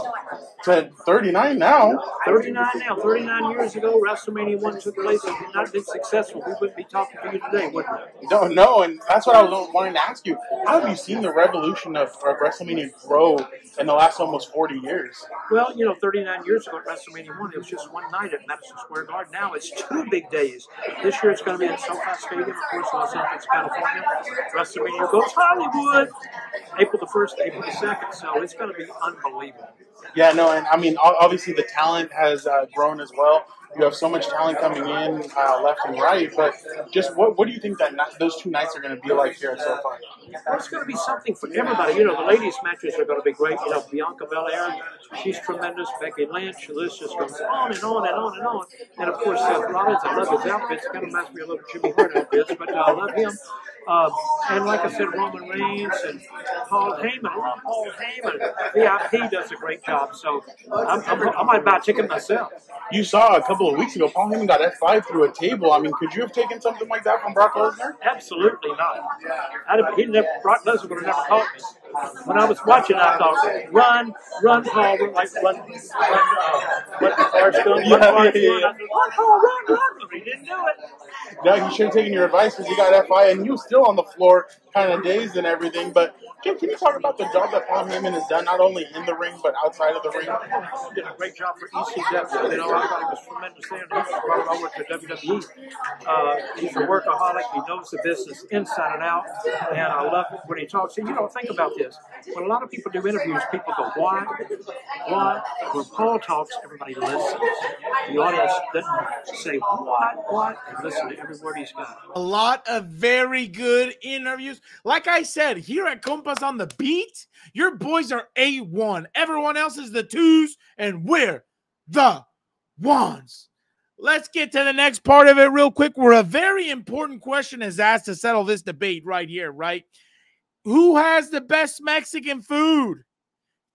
To 39 now. 39 now. 39 years ago, WrestleMania 1 took place. If it had not been successful, we wouldn't be talking to you today, would we? No, and that's what I was wanting to ask you. How have you seen the revolution of WrestleMania grow in the last almost 40 years? Well, you know, 39 years ago at WrestleMania 1, it was just one night at Madison Square Garden. Now it's 2 big days. This year it's going to be at SoFi Stadium, of course, Los Angeles, California. WrestleMania Goes Hollywood, April the 1st, April the 2nd. So it's going to be unbelievable. Yeah, no, and I mean, obviously the talent has grown as well. You have so much talent coming in left and right, but just what do you think that those 2 nights are going to be like here at SoFi? Well, it's going to be something for everybody. You know, the ladies' matches are going to be great. You know, Bianca Belair, she's tremendous. Becky Lynch, the list just goes on and on and on and on. And of course, Seth Rollins, I love his outfits. Kind of reminds me a little Jimmy Hart outfits, but I love him. And like I said, Roman Reigns and Paul Heyman. I love Paul Heyman. VIP does a great job, so I might buy a ticket myself. You saw a couple of weeks ago, Paul Heyman got F5 through a table. I mean, could you have taken something like that from Brock Lesnar? Absolutely not. Brock Lesnar would have never caught me. When I was watching, I thought, run, Paul, like run, what the car's doing, run, Paul, run. He didn't do it. No, he should have taken your advice because he got F5 and he was still on the floor, kind of dazed and everything. But can you talk about the job that Paul Heyman has done, not only in the ring, but outside of the ring? He did a great job for ECW. You know, I thought he was tremendous there, and he brought it over to WWE. He's a workaholic. He knows the business inside and out, and I love when he talks. And, you know, think about this. When a lot of people do interviews, people go, why? When Paul talks, everybody listens. The audience doesn't say, what? They listen to every word he's got. A lot of very good interviews. Like I said, here at Compas on the Beat, your boys are A1. Everyone else is the 2s, and we're the 1s. Let's get to the next part of it real quick, where a very important question is asked to settle this debate right here, right? Who has the best Mexican food?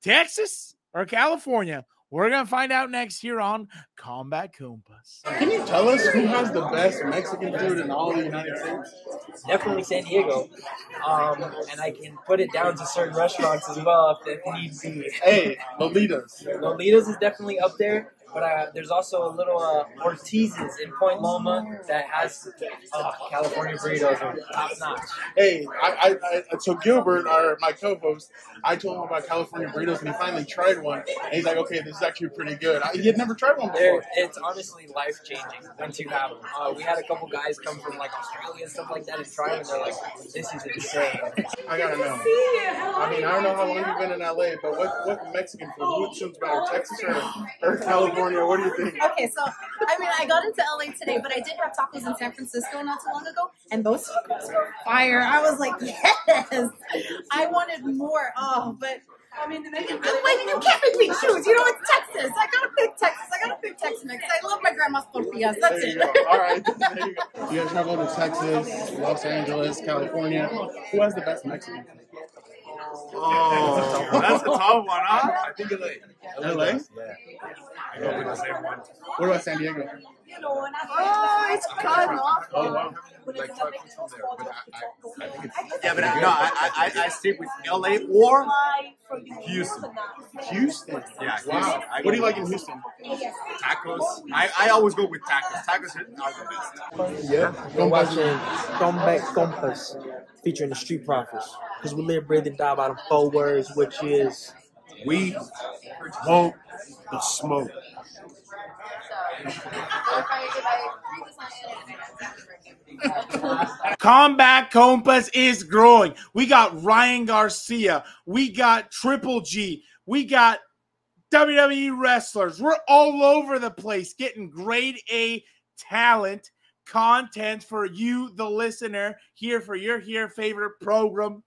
Texas or California? We're going to find out next here on Combat Compas. Can you tell us who has the best Mexican food in all the United States? Definitely San Diego. And I can put it down to certain restaurants as well if need be. Hey, Lolita's. Lolita's is definitely up there. But there's also a little Ortiz's in Point Loma that has California burritos are top notch. Hey, so Gilbert, my co-host, I told him about California burritos, and he finally tried one. And he's like, "Okay, this is actually pretty good." He had never tried one before. It's honestly life changing once you have them. We had a couple guys come from like Australia and stuff like that and try them, and they're like, "This is insane." I gotta know. I mean, I don't know how long you've been in LA, but what Mexican food? Which one's better, Texas or California? What do you think? Okay, so I mean, I got into LA today, but I did have tacos in San Francisco not too long ago, and those tacos were fire. I was like, yes, I wanted more. Oh, but I mean, you can't make me choose. You know, it's Texas. I gotta pick Texas. I gotta pick Tex-Mex. I love my grandma's tortillas. That's it. All right, there you go. You guys travel to Texas, Los Angeles, California. Who has the best Mexican food? Oh, that's a tough one, huh? I think LA. LA? Yeah. I go with the same one. What about San Diego? Oh, it's cut off. Oh, wow. Like from there, but I think it's. Yeah, but I stick with LA or Houston. Houston? Yeah, Wow. Houston. What do you like in Houston? Tacos. I always go with tacos. Tacos are the best. Yeah, we're watching Comeback Compas featuring the Street Profits. Because we live, breathe, and die by them 4 words, which is we want the smoke. Combat Compas is growing. We got Ryan Garcia. We got Triple G. We got WWE wrestlers. We're all over the place getting grade A talent content for you, the listener, here for your favorite program.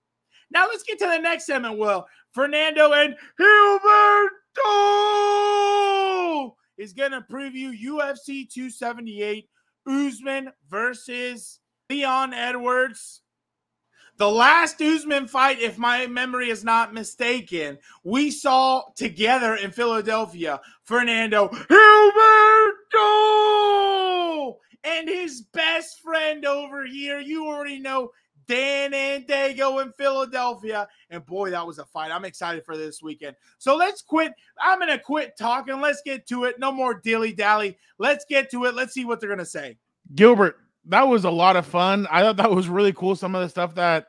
Now let's get to the next segment, Will. Fernando and Gilbert is going to preview UFC 278, Usman versus Leon Edwards. The last Usman fight, if my memory is not mistaken, we saw together in Philadelphia, Fernando Gilberto and his best friend over here. You already know Dan and Dago in Philadelphia. And boy, that was a fight. I'm excited for this weekend. So let's quit. I'm going to quit talking. Let's get to it. No more dilly-dally. Let's get to it. Let's see what they're going to say. Gilbert, that was a lot of fun. I thought that was really cool. Some of the stuff that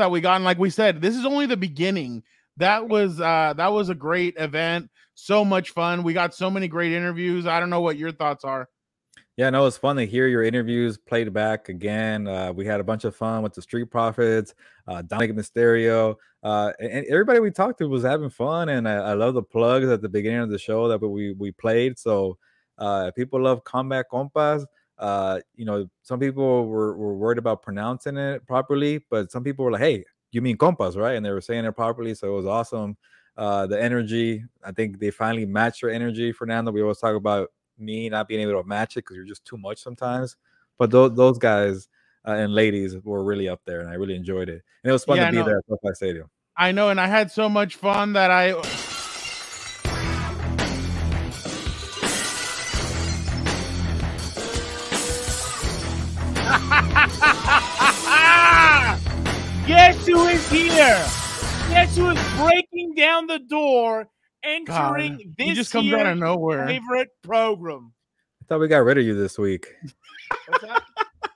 we got, and like we said, this is only the beginning. That was a great event. So much fun. We got so many great interviews. I don't know what your thoughts are. Yeah, no, it's fun to hear your interviews played back again. We had a bunch of fun with the Street Profits, Dominic Mysterio, and everybody we talked to was having fun. And I love the plugs at the beginning of the show that we played. So if people love Combat Compas, you know, some people were worried about pronouncing it properly, but some people were like, "Hey, you mean Compas, right?" And they were saying it properly. So it was awesome. The energy, I think they finally matched your energy, Fernando. We always talk about me not being able to match it because you're just too much sometimes, but those guys and ladies were really up there, and I really enjoyed it, and it was fun to be there at SoFi Stadium. I know, and I had so much fun that Guess who is here? Guess who is breaking down the door, entering this just comes out of nowhere. Favorite program? I thought we got rid of you this week. What's that?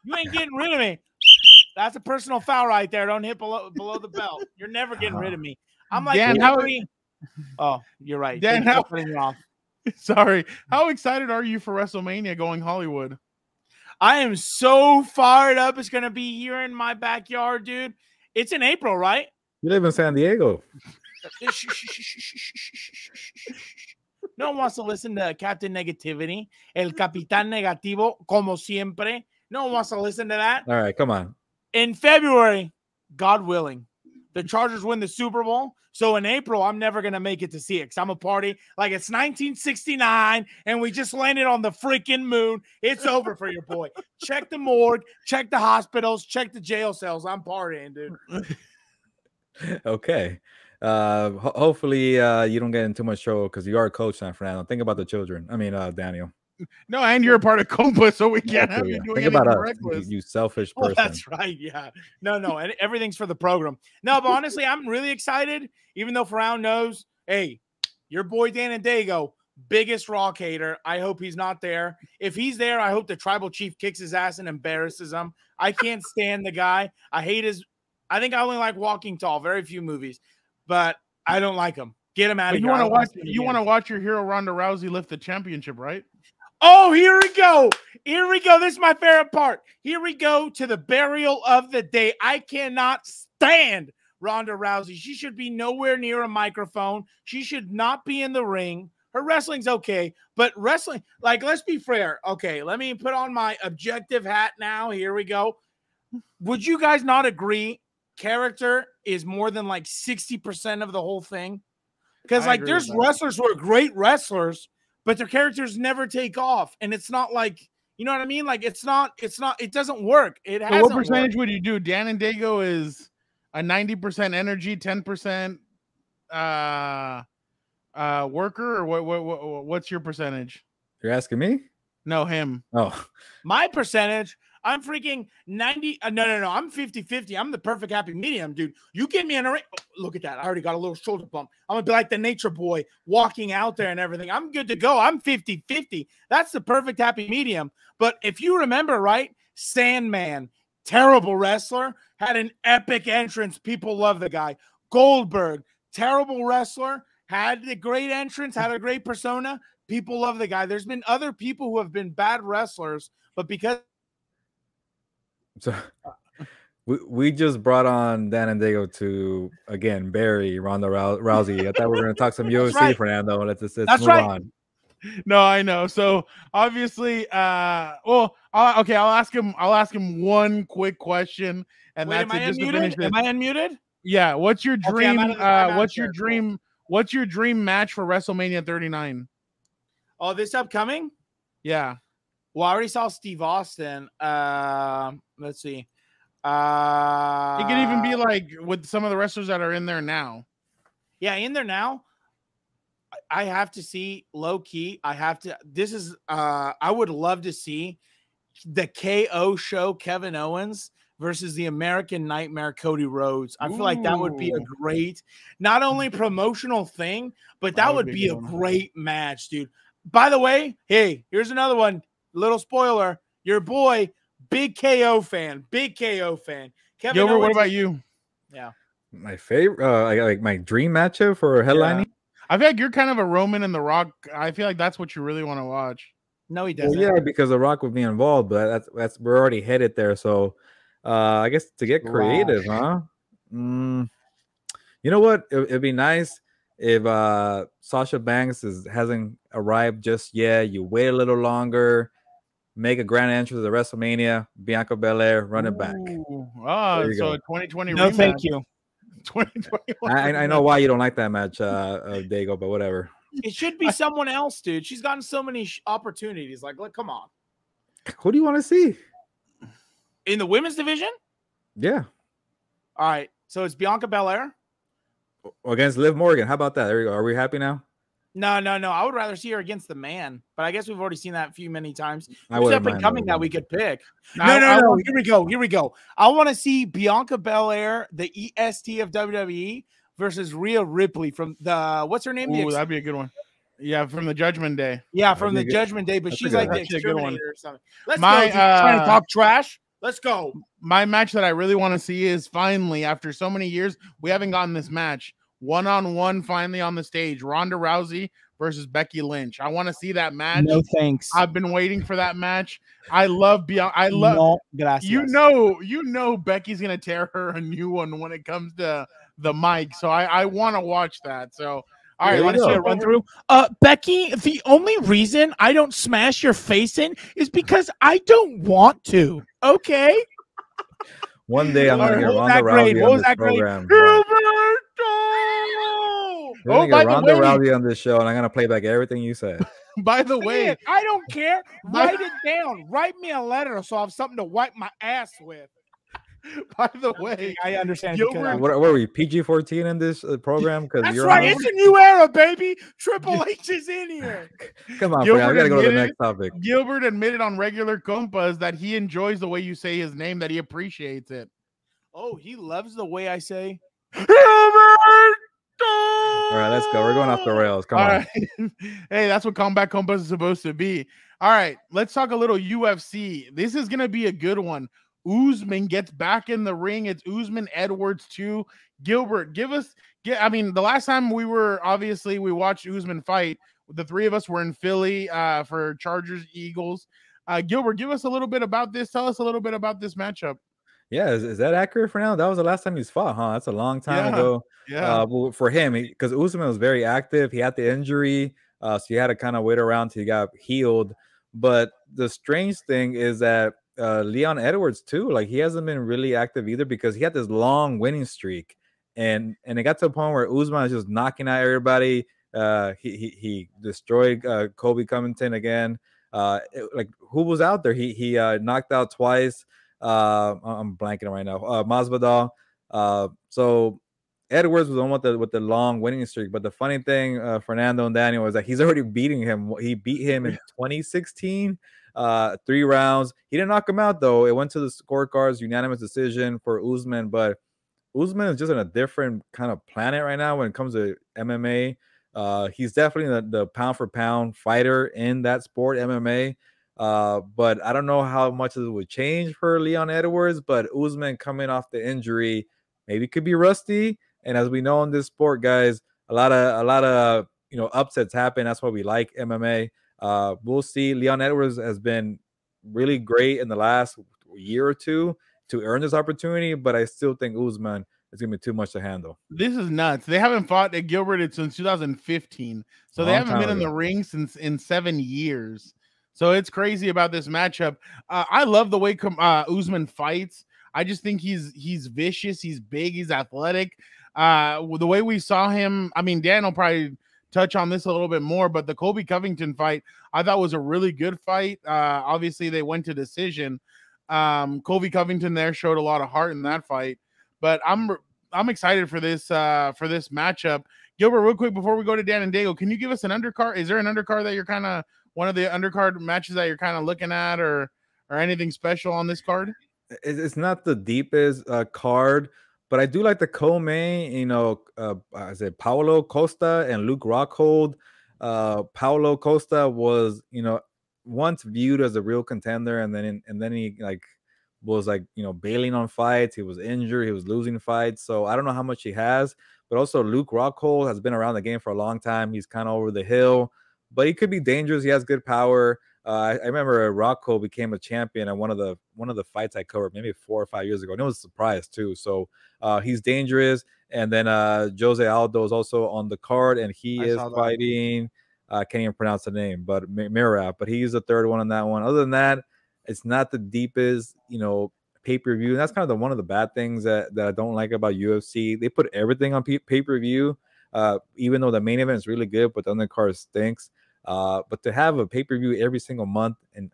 You ain't getting rid of me. That's a personal foul right there. Don't hit below the belt. You're never getting rid of me. I'm like, Dan, oh, you're right. Dan, sorry. How excited are you for WrestleMania going Hollywood? I am so fired up. It's going to be here in my backyard, dude. It's in April, right? You live in San Diego. No one wants to listen to Captain Negativity, El Capitán Negativo, como siempre. No one wants to listen to that. All right, come on. In February, God willing, the Chargers win the Super Bowl. So in April, I'm never going to make it to see it because I'm a party like it's 1969 and we just landed on the freaking moon. It's over for your boy. Check the morgue, check the hospitals, check the jail cells. I'm partying, dude. Okay. Hopefully you don't get in too much trouble because you are a coach now, Fernando. Think about the children. I mean, Daniel. No, and you're a part of Compas, so we can't have you doing Think about us, reckless. you selfish person. That's right. Yeah. No, and everything's for the program. No, but honestly, I'm really excited. Even though Fernando knows, hey, your boy Dan and Dago, biggest Rock hater. I hope he's not there. If he's there, I hope the tribal chief kicks his ass and embarrasses him. I can't stand the guy. I think I only like Walking Tall, very few movies, but I don't like him. Get him out of here. You want to watch your hero Ronda Rousey lift the championship, right? Oh, here we go. Here we go. This is my favorite part. Here we go to the burial of the day. I cannot stand Ronda Rousey. She should be nowhere near a microphone. She should not be in the ring. Her wrestling's okay, but wrestling, like, let's be fair. Okay, let me put on my objective hat now. Here we go. Would you guys not agree character is more than like 60% of the whole thing? Because like there's wrestlers who are great wrestlers, but their characters never take off. And it's not like, you know what I mean? Like it doesn't work. So what percentage would you do? Dan and Dago is a 90% energy, 10% worker, or what's your percentage? You're asking me? No, him. Oh. My percentage, I'm freaking 90. No. I'm 50-50. I'm the perfect happy medium, dude. You get me in a ring. Oh, look at that. I already got a little shoulder bump. I'm going to be like the nature boy walking out there and everything. I'm good to go. I'm 50-50. That's the perfect happy medium. But if you remember, right, Sandman, terrible wrestler, had an epic entrance. People love the guy. Goldberg, terrible wrestler, had a great entrance, had a great persona. People love the guy. There's been other people who have been bad wrestlers, but because we just brought on Dan and Dago to again bury Ronda Rousey. I thought we were going to talk some UFC, right. Fernando. Let's move on. No, I know. So obviously, I'll ask him one quick question, and wait, that's it. Just to finish this. Am I unmuted? Yeah. What's your dream? Okay, What's your dream match for WrestleMania 39? Oh, this upcoming? Yeah. Well, I already saw Steve Austin. Let's see. It could even be like with some of the wrestlers that are in there now. Yeah, in there now. I have to see low key. I would love to see the KO show Kevin Owens versus the American Nightmare Cody Rhodes. I feel like that would be a great, not only promotional thing, but that would be a great match, dude. By the way, hey, here's another one. Little spoiler. Your boy, big KO fan. Kevin Gilbert, Owens, what about you? Yeah. My favorite, like my dream matchup for headlining. Yeah. I feel like you're kind of a Roman and The Rock. I feel like that's what you really want to watch. No, he doesn't. Well, yeah, because The Rock would be involved, but that's we're already headed there. So, I guess to get creative, huh? You know what? It'd be nice if Sasha Banks hasn't arrived just yet. You wait a little longer, make a grand entrance at WrestleMania. Bianca Belair, run it back. So 2020. No, rematch. thank you. 2021. I know why you don't like that match, Dago, but whatever. It should be someone else, dude. She's gotten so many opportunities. Like, look, come on. Who do you want to see In the women's division? Yeah. All right. So it's Bianca Belair against Liv Morgan. How about that? There you go. Are we happy now? No. I would rather see her against the man, but I guess we've already seen that many times. I Who's wouldn't up and mind coming that. that we could pick? No. Here we go. I want to see Bianca Belair, the EST of WWE, versus Rhea Ripley from the what's her name? Ooh, that'd be a good one. Yeah, from the Judgment Day. Yeah, from the Judgment Day, but she's like the exterminator or something. Let's go. Trying to talk trash. Let's go. My match that I really want to see is finally, after so many years, we haven't gotten this match. One-on-one finally on the stage. Ronda Rousey versus Becky Lynch. I want to see that match. No thanks. I've been waiting for that match. I love Bianca. No, gracias. You know Becky's gonna tear her a new one when it comes to the mic. So I want to watch that. So all right, want to see a run through? Becky, the only reason I don't smash your face in is because I don't want to. Okay. One day I'm gonna get Ronda Rousey on this program. We're gonna get Ronda Rousey on this show, and I'm gonna play back everything you said. By the way, I don't care. Write it down. Write me a letter so I have something to wipe my ass with. By the way, I understand. What are we, PG-14 in this program? Because that's right. It's a new era, baby. Triple H is in here. Come on, we gotta go to the next topic. Gilbert admitted on regular Compas that he enjoys the way you say his name, that he appreciates it. Oh, he loves the way I say. All right, let's go. We're going off the rails. Come All on. right. Hey, that's what Combat Compass is supposed to be. All right, let's talk a little UFC. This is gonna be a good one. Usman gets back in the ring. It's Usman Edwards 2. Gilbert, I mean, the last time we watched Usman fight, the three of us were in Philly for Chargers Eagles. Gilbert, give us a little bit about this. Tell us a little bit about this matchup. Yeah, is that accurate for now? That was the last time he's fought, huh? That's a long time ago. Yeah. Well, for him, because Usman was very active. He had the injury, so he had to kind of wait around till he got healed. But the strange thing is that Leon Edwards too, like he hasn't been really active either because he had this long winning streak, and it got to a point where Usman is just knocking out everybody. He destroyed Kobe Covington again. Like who was out there? He knocked out twice. I'm blanking right now. Masvidal. So Edwards was the one with the long winning streak. But the funny thing, Fernando and Daniel, is that he's already beating him. He beat him in 2016, 3 rounds. He didn't knock him out though. It went to the scorecards, unanimous decision for Usman. But Usman is just in a different kind of planet right now when it comes to MMA. He's definitely the pound for pound fighter in that sport, MMA. But I don't know how much it would change for Leon Edwards, but Usman coming off the injury maybe could be rusty. And as we know in this sport, guys, a lot of upsets happen. That's why we like MMA. We'll see. Leon Edwards has been really great in the last year or two to earn this opportunity, but I still think Usman is gonna be too much to handle. This is nuts. They haven't fought at Gilbert since 2015, so they haven't been in the ring in 7 years. So it's crazy about this matchup. I love the way Usman fights. I just think he's vicious. He's big. He's athletic. The way we saw him, I mean, Dan will probably touch on this a little bit more, but the Kobe Covington fight I thought was a really good fight. Obviously, they went to decision. Kobe Covington there showed a lot of heart in that fight, but I'm excited for this matchup. Gilbert, real quick before we go to Dan and Dago, can you give us an undercard? Is there an undercard that you're kind of one of the undercard matches that you're kind of looking at, or anything special on this card? It's not the deepest card, but I do like the co-main. I said Paulo Costa and Luke Rockhold. Paulo Costa was, once viewed as a real contender, and then he was bailing on fights. He was injured. He was losing fights. So I don't know how much he has, but also Luke Rockhold has been around the game for a long time. He's kind of over the hill, but he could be dangerous. He has good power. I remember Rocco became a champion at one of the fights I covered maybe 4 or 5 years ago, and it was a surprise too. So he's dangerous. And then Jose Aldo is also on the card, and he is fighting. I can't even pronounce the name, but Mirab. But he's the third one on that one. Other than that, it's not the deepest, pay-per-view. And that's kind of one of the bad things that I don't like about UFC. They put everything on pay-per-view, even though the main event is really good, but the undercard stinks. But to have a pay-per-view every single month, and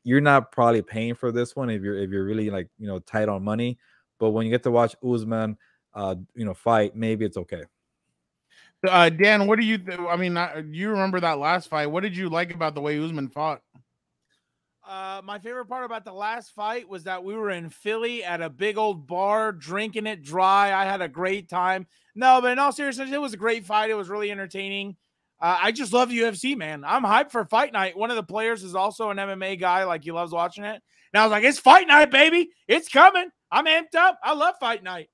you're not probably paying for this one if you're really tight on money. But when you get to watch Usman fight, maybe it's okay. Dan, what do you I mean, you remember that last fight? What did you like about the way Usman fought? My favorite part about the last fight was that we were in Philly at a big old bar, drinking it dry. I had a great time. No, but in all seriousness, it was a great fight. It was really entertaining. I just love UFC, man. I'm hyped for fight night. One of the players is also an MMA guy. He loves watching it. And I was like, it's fight night, baby. It's coming. I'm amped up. I love fight night.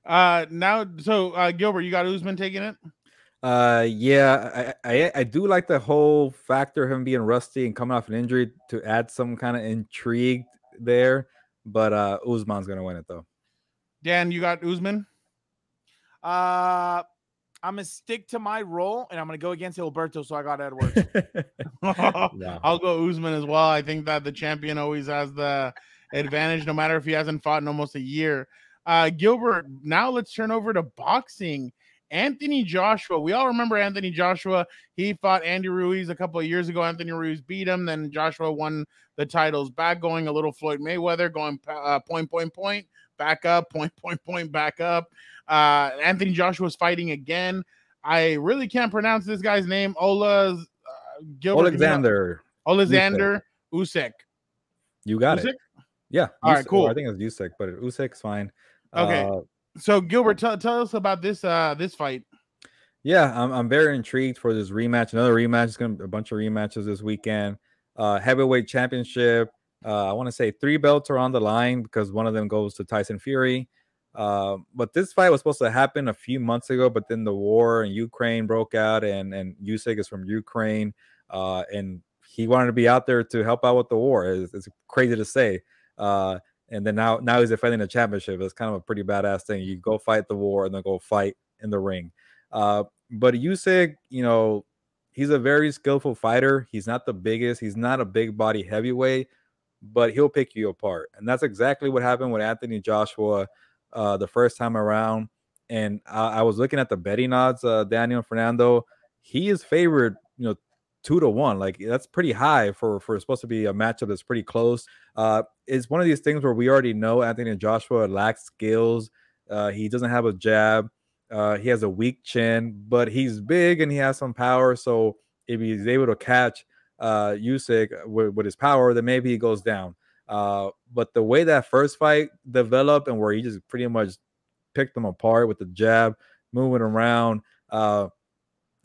Gilbert, you got Usman taking it? Yeah, I do like the whole factor of him being rusty and coming off an injury to add some kind of intrigue there. But Usman's going to win it, though. Dan, you got Usman? I'm going to stick to my role, and I'm going to go against Gilberto, so I got Edwards. Wow. I'll go Usman as well. I think that the champion always has the advantage, no matter if he hasn't fought in almost a year. Gilbert, now let's turn over to boxing. Anthony Joshua. We all remember Anthony Joshua. He fought Andy Ruiz a couple of years ago. Anthony Ruiz beat him. Then Joshua won the titles back, going a little Floyd Mayweather, going point, back up, point, back up. Anthony Joshua's fighting again. I really can't pronounce this guy's name. Oleksandr Usyk. You got Usyk? it. Yeah. All right, cool. I think it's Usyk, but Usyk's fine. Okay. So Gilbert, tell us about this fight. Yeah, I'm very intrigued for this rematch. Another rematch. It's gonna be a bunch of rematches this weekend. Heavyweight championship. I want to say 3 belts are on the line because one of them goes to Tyson Fury. But this fight was supposed to happen a few months ago, but then the war in Ukraine broke out, and Usyk is from Ukraine, and he wanted to be out there to help out with the war. It's crazy to say. And then now he's defending the championship. It's kind of a pretty badass thing. You go fight the war and then go fight in the ring. But Usyk, he's a very skillful fighter. He's not the biggest. He's not a big body heavyweight, but he'll pick you apart. And that's exactly what happened with Anthony Joshua the first time around. And I was looking at the betting odds, Daniel and Fernando. He is favored, 2-1. Like, that's pretty high for supposed to be a matchup that's pretty close. It's one of these things where we already know Anthony Joshua lacks skills. He doesn't have a jab. He has a weak chin, but he's big and he has some power. So if he's able to catch Usyk with his power, then maybe he goes down. But the way that first fight developed and where he just pretty much picked them apart with the jab, moving around,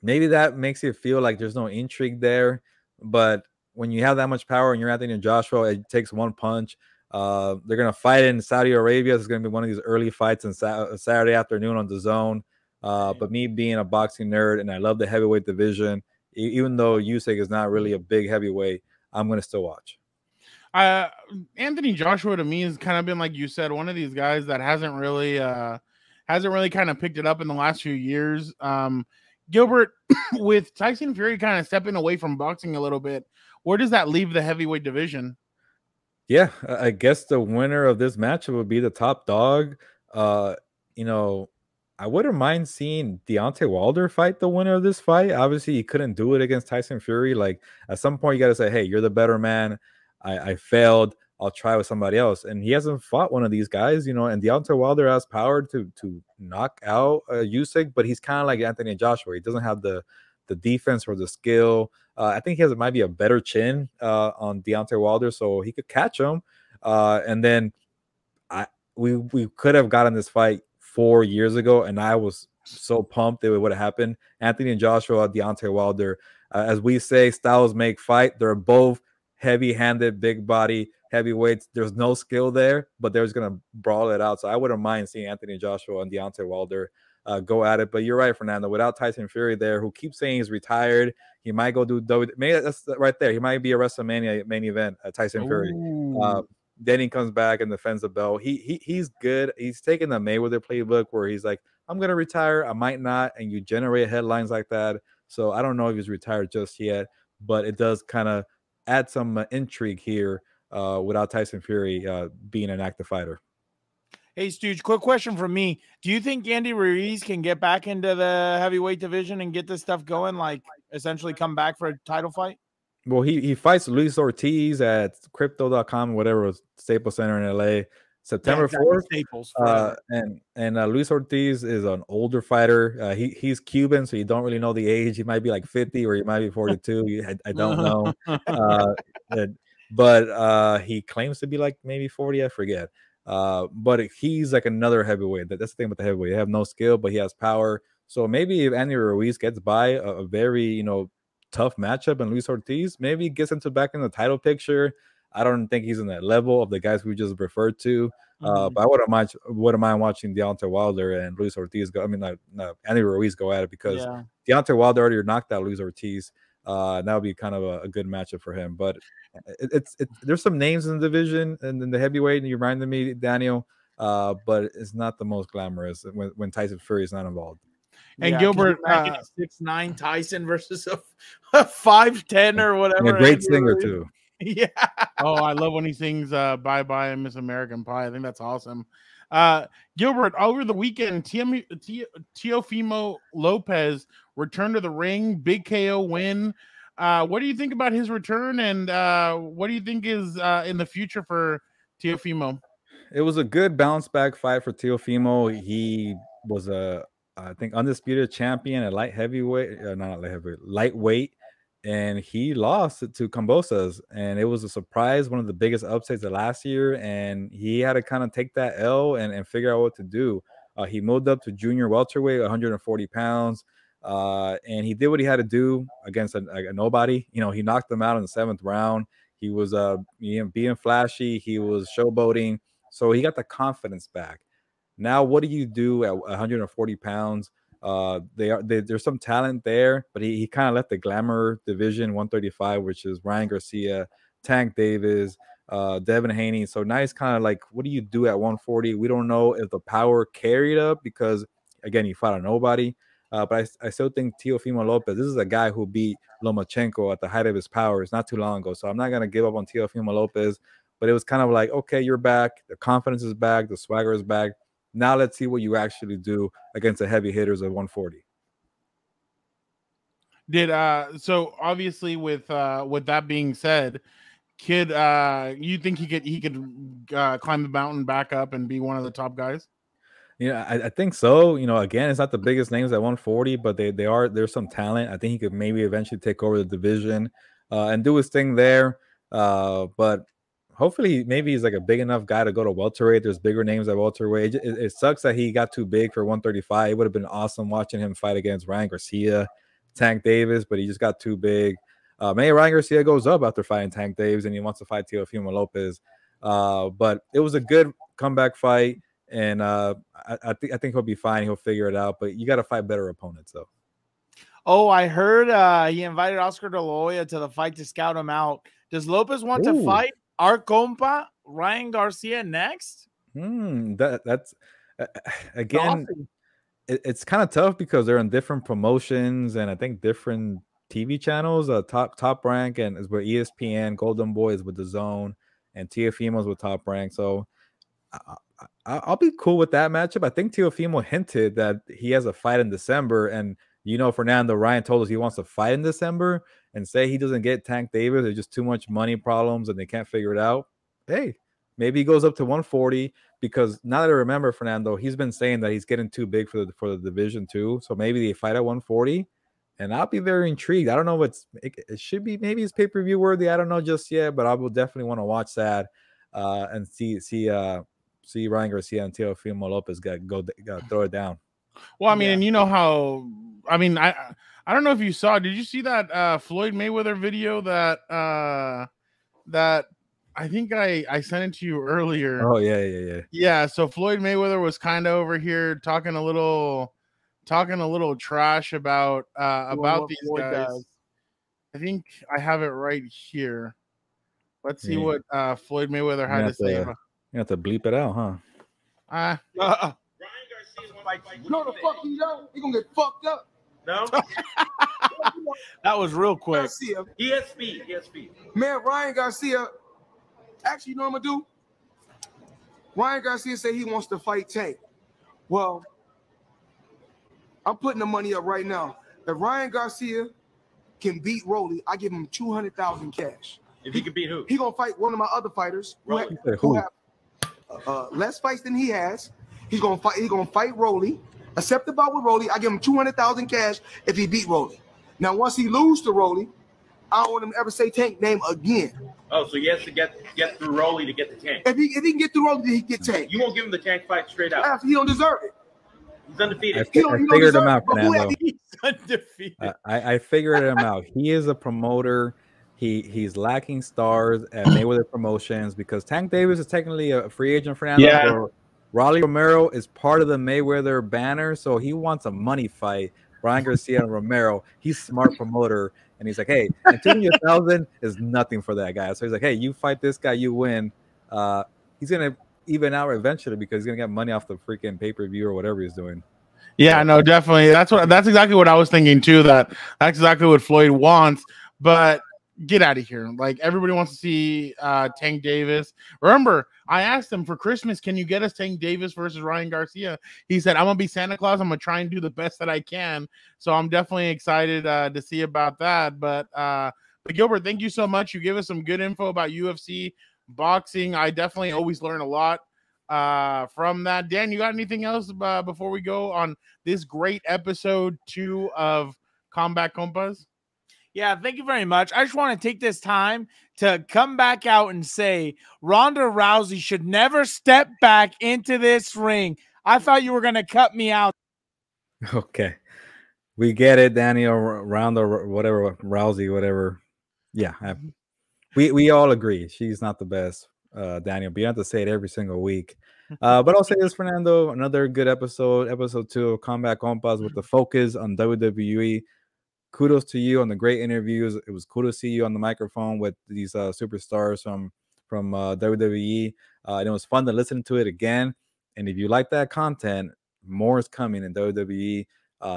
maybe that makes you feel like there's no intrigue there. But when you have that much power and you're Anthony Joshua, it takes one punch. They're going to fight in Saudi Arabia. It's going to be one of these early fights on Saturday afternoon on DAZN. But me being a boxing nerd and I love the heavyweight division, even though Usyk is not really a big heavyweight, I'm going to still watch. Anthony Joshua to me has kind of been, like you said, one of these guys that hasn't really kind of picked it up in the last few years. Gilbert, with Tyson Fury kind of stepping away from boxing a little bit, where does that leave the heavyweight division? Yeah, I guess the winner of this match would be the top dog. I wouldn't mind seeing Deontay Wilder fight the winner of this fight. Obviously, he couldn't do it against Tyson Fury. Like, at some point, you got to say, hey, you're the better man. I failed. I'll try with somebody else. And he hasn't fought one of these guys, and Deontay Wilder has power to knock out Usyk, but he's kind of like Anthony Joshua. He doesn't have the defense or the skill. I think he might be a better chin on Deontay Wilder, so he could catch him. And then we could have gotten this fight 4 years ago, and I was so pumped that it would have happened. Anthony Joshua, Deontay Wilder, as we say, styles make fight. They're both heavy-handed, big body heavyweights. There's no skill there, but they're just gonna brawl it out. So I wouldn't mind seeing Anthony Joshua and Deontay Wilder go at it. But you're right, Fernando. Without Tyson Fury there, who keeps saying he's retired, he might go do maybe that's right there. He might be a WrestleMania main event at Tyson Fury. Then he comes back and defends the belt. He's good. He's taking the Mayweather playbook where he's like, I'm gonna retire, I might not, and you generate headlines like that. So I don't know if he's retired just yet, but it does kind of add some intrigue here without Tyson Fury being an active fighter. Hey, Stooge, quick question from me. Do you think Andy Ruiz can get back into the heavyweight division and get this stuff going, like essentially come back for a title fight? Well, he fights Luis Ortiz at crypto.com, whatever, Staples Center in LA, September 4th. Staples, and Luis Ortiz is an older fighter. He's Cuban, so you don't really know the age. He might be like 50 or he might be 42. I don't know. But he claims to be like maybe 40. I forget. But he's like another heavyweight. That's the thing with the heavyweight. They have no skill, but he has power. So maybe if Andy Ruiz gets by a very, tough matchup and Luis Ortiz, maybe he gets back in the title picture. I don't think he's in that level of the guys we just referred to. But I wouldn't mind watching Deontay Wilder and Luis Ortiz go. I mean, Andy Ruiz go at it because Deontay Wilder already knocked out Luis Ortiz. That would be kind of a good matchup for him. But there's some names in the division and in the heavyweight, and you reminded me, Daniel. But it's not the most glamorous when Tyson Fury is not involved. And Gilbert, 6'9" Tyson versus a 5'10" or whatever. And a great singer too. Yeah. Oh, I love when he sings "Bye Bye" and "Miss American Pie." I think that's awesome. Gilbert, over the weekend, Teofimo Lopez returned to the ring, big KO win. What do you think about his return, and what do you think is in the future for Teofimo? It was a good bounce back fight for Teofimo. He was I think undisputed champion at lightweight, and he lost to Compas, and it was a surprise, one of the biggest upsets of last year, and he had to kind of take that L and figure out what to do. He moved up to junior welterweight, 140 pounds. And he did what he had to do against a nobody. You know, he knocked him out in the 7th round. He was being flashy. He was showboating. So he got the confidence back. Now, what do you do at 140 pounds? There's some talent there, but he kind of left the glamour division 135, which is Ryan Garcia, Tank Davis, Devin Haney. So now he's kind of like, what do you do at 140? We don't know if the power carried up because, again, he fought a nobody. But I still think Teofimo Lopez, this is a guy who beat Lomachenko at the height of his powers not too long ago. So I'm not going to give up on Teofimo Lopez. But it was kind of like, okay, you're back. The confidence is back. The swagger is back. Now let's see what you actually do against the heavy hitters at 140. So obviously with that being said, Kid, you think he could climb the mountain back up and be one of the top guys? Yeah, I think so. You know, again, it's not the biggest names at 140, but there's some talent. I think he could maybe eventually take over the division and do his thing there. But hopefully, maybe he's like a big enough guy to go to welterweight. There's bigger names at welterweight. It sucks that he got too big for 135. It would have been awesome watching him fight against Ryan Garcia, Tank Davis, but he just got too big. Maybe Ryan Garcia goes up after fighting Tank Davis and he wants to fight Teofimo Lopez. But it was a good comeback fight, and I think he'll be fine. He'll figure it out. But you got to fight better opponents, though. Oh, I heard he invited Oscar De La Hoya to the fight to scout him out. Does Lopez want to fight our compa Ryan Garcia next? That's again, awesome. It's kind of tough because they're in different promotions and I think different TV channels. Top Rank and is with ESPN, Golden Boy is with the Zone, and Teofimo's with Top Rank. So I'll be cool with that matchup. I think Teofimo hinted that he has a fight in December, and Fernando Ryan told us he wants to fight in December, and say he doesn't get Tank Davis. There's just too much money problems and they can't figure it out. Hey, maybe he goes up to 140 because now that I remember, Fernando, he's been saying that he's getting too big for the division too. So maybe they fight at 140, and I'll be very intrigued. I don't know if it should be, maybe it's pay-per-view worthy. I don't know just yet, but I will definitely want to watch that and see Ryan Garcia and Teofimo Lopez throw it down. Well, I mean, and you know how, I mean, I don't know if you saw, did you see that Floyd Mayweather video that I think I sent it to you earlier? Oh yeah. Yeah, so Floyd Mayweather was kind of over here talking a little trash about these guys. I think I have it right here. Let's see what Floyd Mayweather had to say about. You have to bleep it out, huh? No, the fuck you don't. He gonna get fucked up. No. That was real quick. Garcia. He has speed. Man, Ryan Garcia. Actually, you know what I'm gonna do? Ryan Garcia said he wants to fight Tank. Well, I'm putting the money up right now. If Ryan Garcia can beat Rolly, I give him 200,000 cash. If he can beat who? He gonna fight one of my other fighters who have less fights than he has. He's gonna fight Rolly. Accept the bout with Rolly. I give him 200,000 cash if he beat Rolly. Now, once he loses to Rolly, I don't want him to ever say Tank name again. Oh, so he has to get through Rolly to get the Tank. If he can get through Rolly, then he can get Tank. You won't give him the Tank fight straight out. He don't deserve it. He's undefeated. I figured him out, Fernando. He's undefeated. I figured him out. He is a promoter. He's lacking stars at Mayweather Promotions because Tank Davis is technically a free agent, Fernando. Yeah. So Rolly Romero is part of the Mayweather banner, so he wants a money fight. Ryan Garcia and Romero, he's a smart promoter, and he's like, hey, 200,000 is nothing for that guy. So he's like, hey, you fight this guy, you win. He's gonna even out eventually because he's gonna get money off the freaking pay-per-view or whatever he's doing. Yeah, no, definitely. That's exactly what I was thinking too. That's exactly what Floyd wants, but get out of here. Like, everybody wants to see Tank Davis. Remember, I asked him for Christmas, can you get us Tank Davis versus Ryan Garcia? He said, I'm going to be Santa Claus. I'm going to try and do the best that I can. So I'm definitely excited to see about that. But Gilbert, thank you so much. You gave us some good info about UFC, boxing. I definitely always learn a lot from that. Dan, you got anything else before we go on this great episode 2 of Combat Compas? Yeah, thank you very much. I just want to take this time to come back out and say Ronda Rousey should never step back into this ring. I thought you were going to cut me out. Okay. We get it, Daniel, Ronda, whatever, Rousey, whatever. Yeah, we all agree she's not the best, Daniel. But you have to say it every single week. But I'll say this, Fernando, another good episode 2 of Combat Compas with the focus on WWE. Kudos to you on the great interviews. It was cool to see you on the microphone with these superstars from WWE. And it was fun to listen to it again. And if you like that content, more is coming in WWE.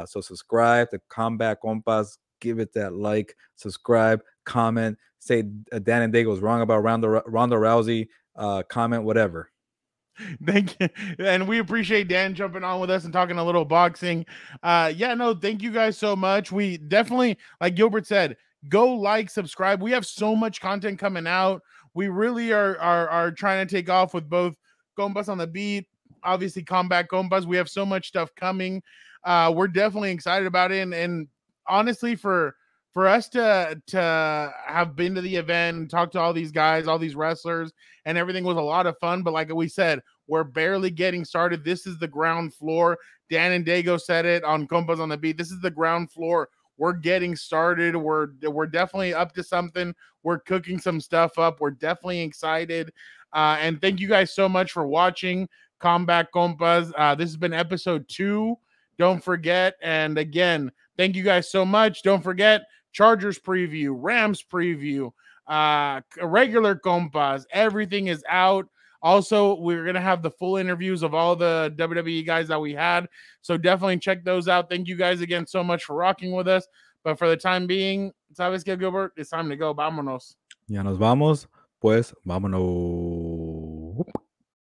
So subscribe to Combat Compas. Give it that like, subscribe, comment, say Dan and Dago was wrong about Ronda Rousey, comment, whatever. Thank you. And we appreciate Dan jumping on with us and talking a little boxing. Yeah, no, thank you guys so much. We definitely, like Gilbert said, go like, subscribe. We have so much content coming out. We really are trying to take off with both Compas on the Beat, obviously Combat Compas. We have so much stuff coming. We're definitely excited about it. And honestly, for us to have been to the event and talk to all these guys, all these wrestlers, and everything was a lot of fun. But like we said, we're barely getting started. This is the ground floor. Dan and Dago said it on Compas on the Beat. This is the ground floor. We're getting started. We're definitely up to something. We're cooking some stuff up. We're definitely excited. And thank you guys so much for watching Combat Compas. This has been episode 2. Don't forget. And again, thank you guys so much. Don't forget, Chargers preview, Rams preview, regular Compas. Everything is out. Also, we're going to have the full interviews of all the WWE guys that we had. So definitely check those out. Thank you guys again so much for rocking with us. But for the time being, ¿sabes qué, Gilbert? It's time to go. Vámonos. Ya nos vamos. Pues vámonos.